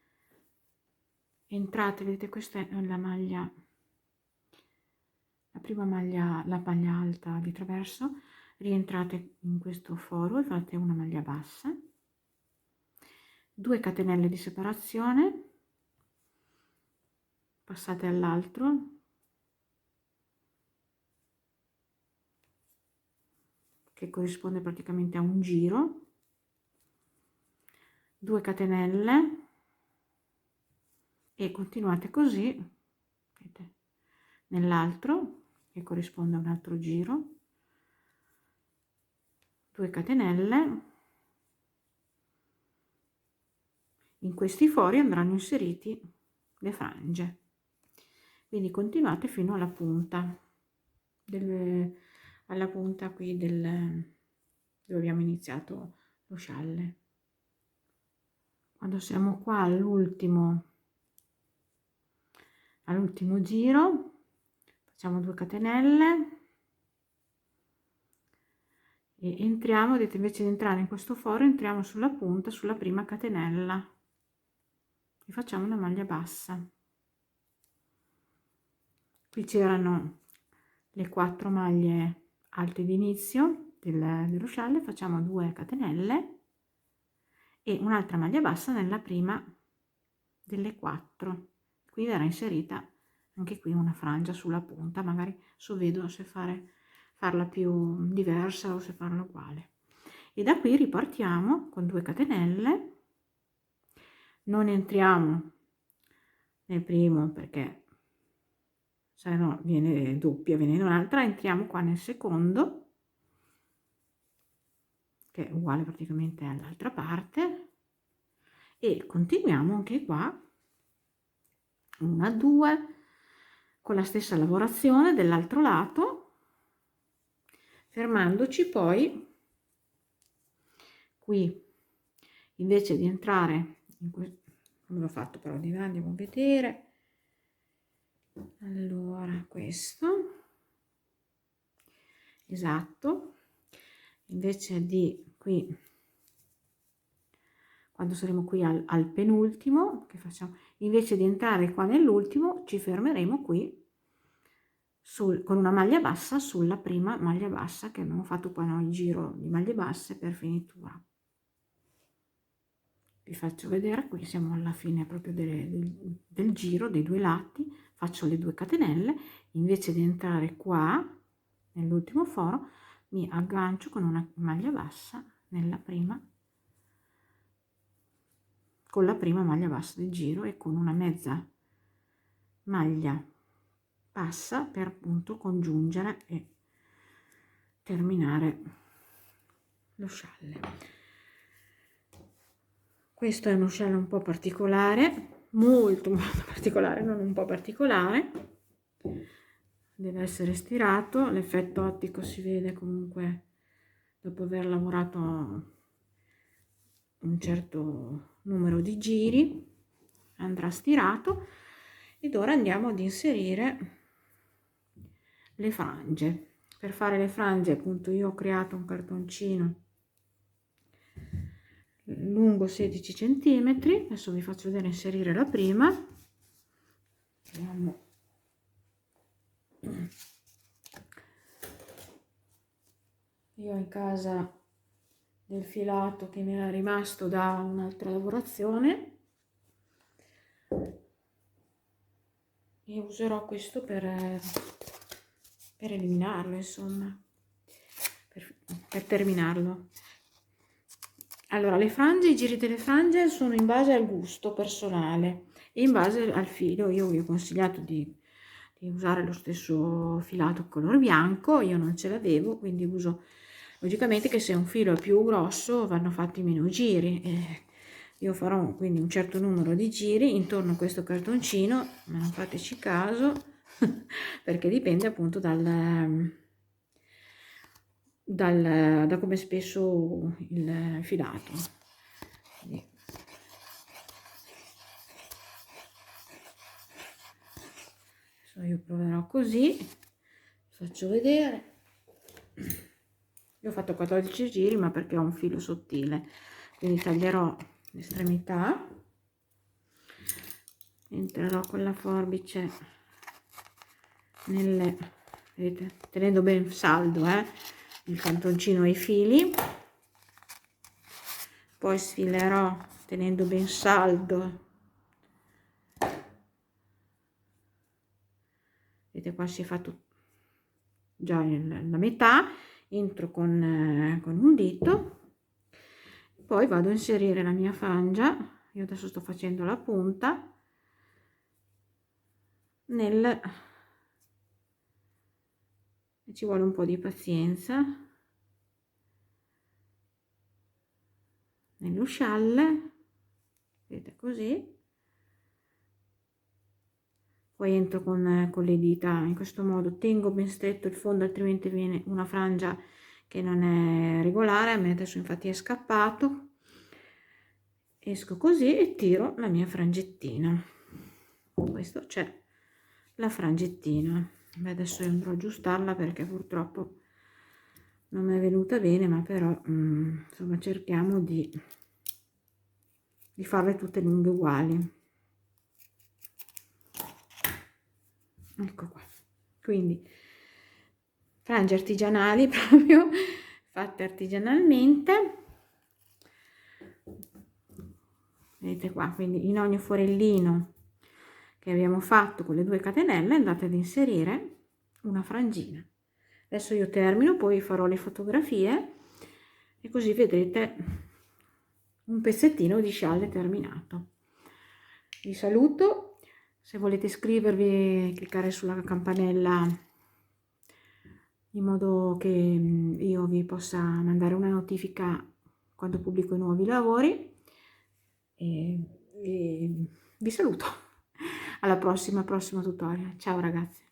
entrate, vedete, questa è la maglia, la prima maglia, la maglia alta di traverso, rientrate in questo foro e fate una maglia bassa, 2 catenelle di separazione, passate all'altro, che corrisponde praticamente a un giro, 2 catenelle e continuate così, vedete, nell'altro che corrisponde a un altro giro, 2 catenelle. In questi fori andranno inseriti le frange, quindi continuate fino alla punta alla punta qui dove abbiamo iniziato lo scialle. Quando siamo qua all'ultimo giro facciamo 2 catenelle e entriamo, vedete, invece di entrare in questo foro entriamo sulla punta, sulla prima catenella e facciamo una maglia bassa. Qui c'erano le 4 maglie alte di inizio dello scialle, facciamo 2 catenelle e un'altra maglia bassa nella prima delle 4. Qui verrà inserita anche qui una frangia sulla punta, magari vedo se farla più diversa o se farla uguale. E da qui ripartiamo con 2 catenelle, non entriamo nel primo perché se no viene doppia, viene in un'altra, entriamo qua nel secondo, che è uguale praticamente all'altra parte, e continuiamo anche qua 1, 2 con la stessa lavorazione dell'altro lato, fermandoci poi qui, invece di entrare in questo, come l'ho fatto però di là, andiamo a vedere. Allora, questo, esatto, invece di qui, quando saremo qui al penultimo, che facciamo, invece di entrare qua nell'ultimo, ci fermeremo qui con una maglia bassa sulla prima maglia bassa che abbiamo fatto qua noi, il giro di maglie basse per finitura. Vi faccio vedere, qui siamo alla fine proprio del giro dei 2 lati, faccio le 2 catenelle, invece di entrare qua nell'ultimo foro mi aggancio con una maglia bassa nella prima con la prima maglia bassa del giro e con una mezza maglia bassa per appunto congiungere e terminare lo scialle. Questo è uno scialle un po' particolare, molto particolare, non un po' particolare, deve essere stirato, l'effetto ottico si vede comunque dopo aver lavorato un certo numero di giri, andrà stirato. Ed ora andiamo ad inserire le frange. Per fare le frange appunto io ho creato un cartoncino lungo 16 centimetri. Adesso vi faccio vedere inserire la prima. Vediamo. Io ho in casa del filato che mi era rimasto da un'altra lavorazione e userò questo per eliminarlo, insomma, per terminarlo. Allora, le frange, i giri delle frange sono in base al gusto personale e in base al filo. Io vi ho consigliato di usare lo stesso filato color bianco, io non ce l'avevo, quindi uso, logicamente che se un filo è più grosso vanno fatti meno giri. Io farò quindi un certo numero di giri intorno a questo cartoncino, ma non fateci caso perché dipende appunto da come è spesso il filato. Quindi, io proverò così, faccio vedere. Io ho fatto 14 giri ma perché ho un filo sottile, quindi taglierò l'estremità, entrerò con la forbice vedete, tenendo ben saldo il cantoncino e i fili, poi sfilerò tenendo ben saldo. Vedete, qua si è fatto già la metà, entro con un dito, poi vado a inserire la mia frangia. Io adesso sto facendo la punta ci vuole un po' di pazienza nello scialle, vedete, così. Poi entro con le dita in questo modo, tengo ben stretto il fondo, altrimenti viene una frangia che non è regolare. A me adesso infatti è scappato. Esco così e tiro la mia frangettina. Questo c'è la frangettina. Beh, adesso io andrò a aggiustarla perché purtroppo non mi è venuta bene, ma però insomma cerchiamo di farle tutte lunghe uguali. Ecco qua, quindi frange artigianali proprio fatte artigianalmente, vedete qua. Quindi in ogni forellino che abbiamo fatto con le 2 catenelle andate ad inserire una frangina. Adesso io termino, poi farò le fotografie e così vedrete un pezzettino di scialle terminato. Vi saluto. Se volete iscrivervi, cliccare sulla campanella in modo che io vi possa mandare una notifica quando pubblico i nuovi lavori. E vi saluto. Alla prossimo tutorial. Ciao ragazzi.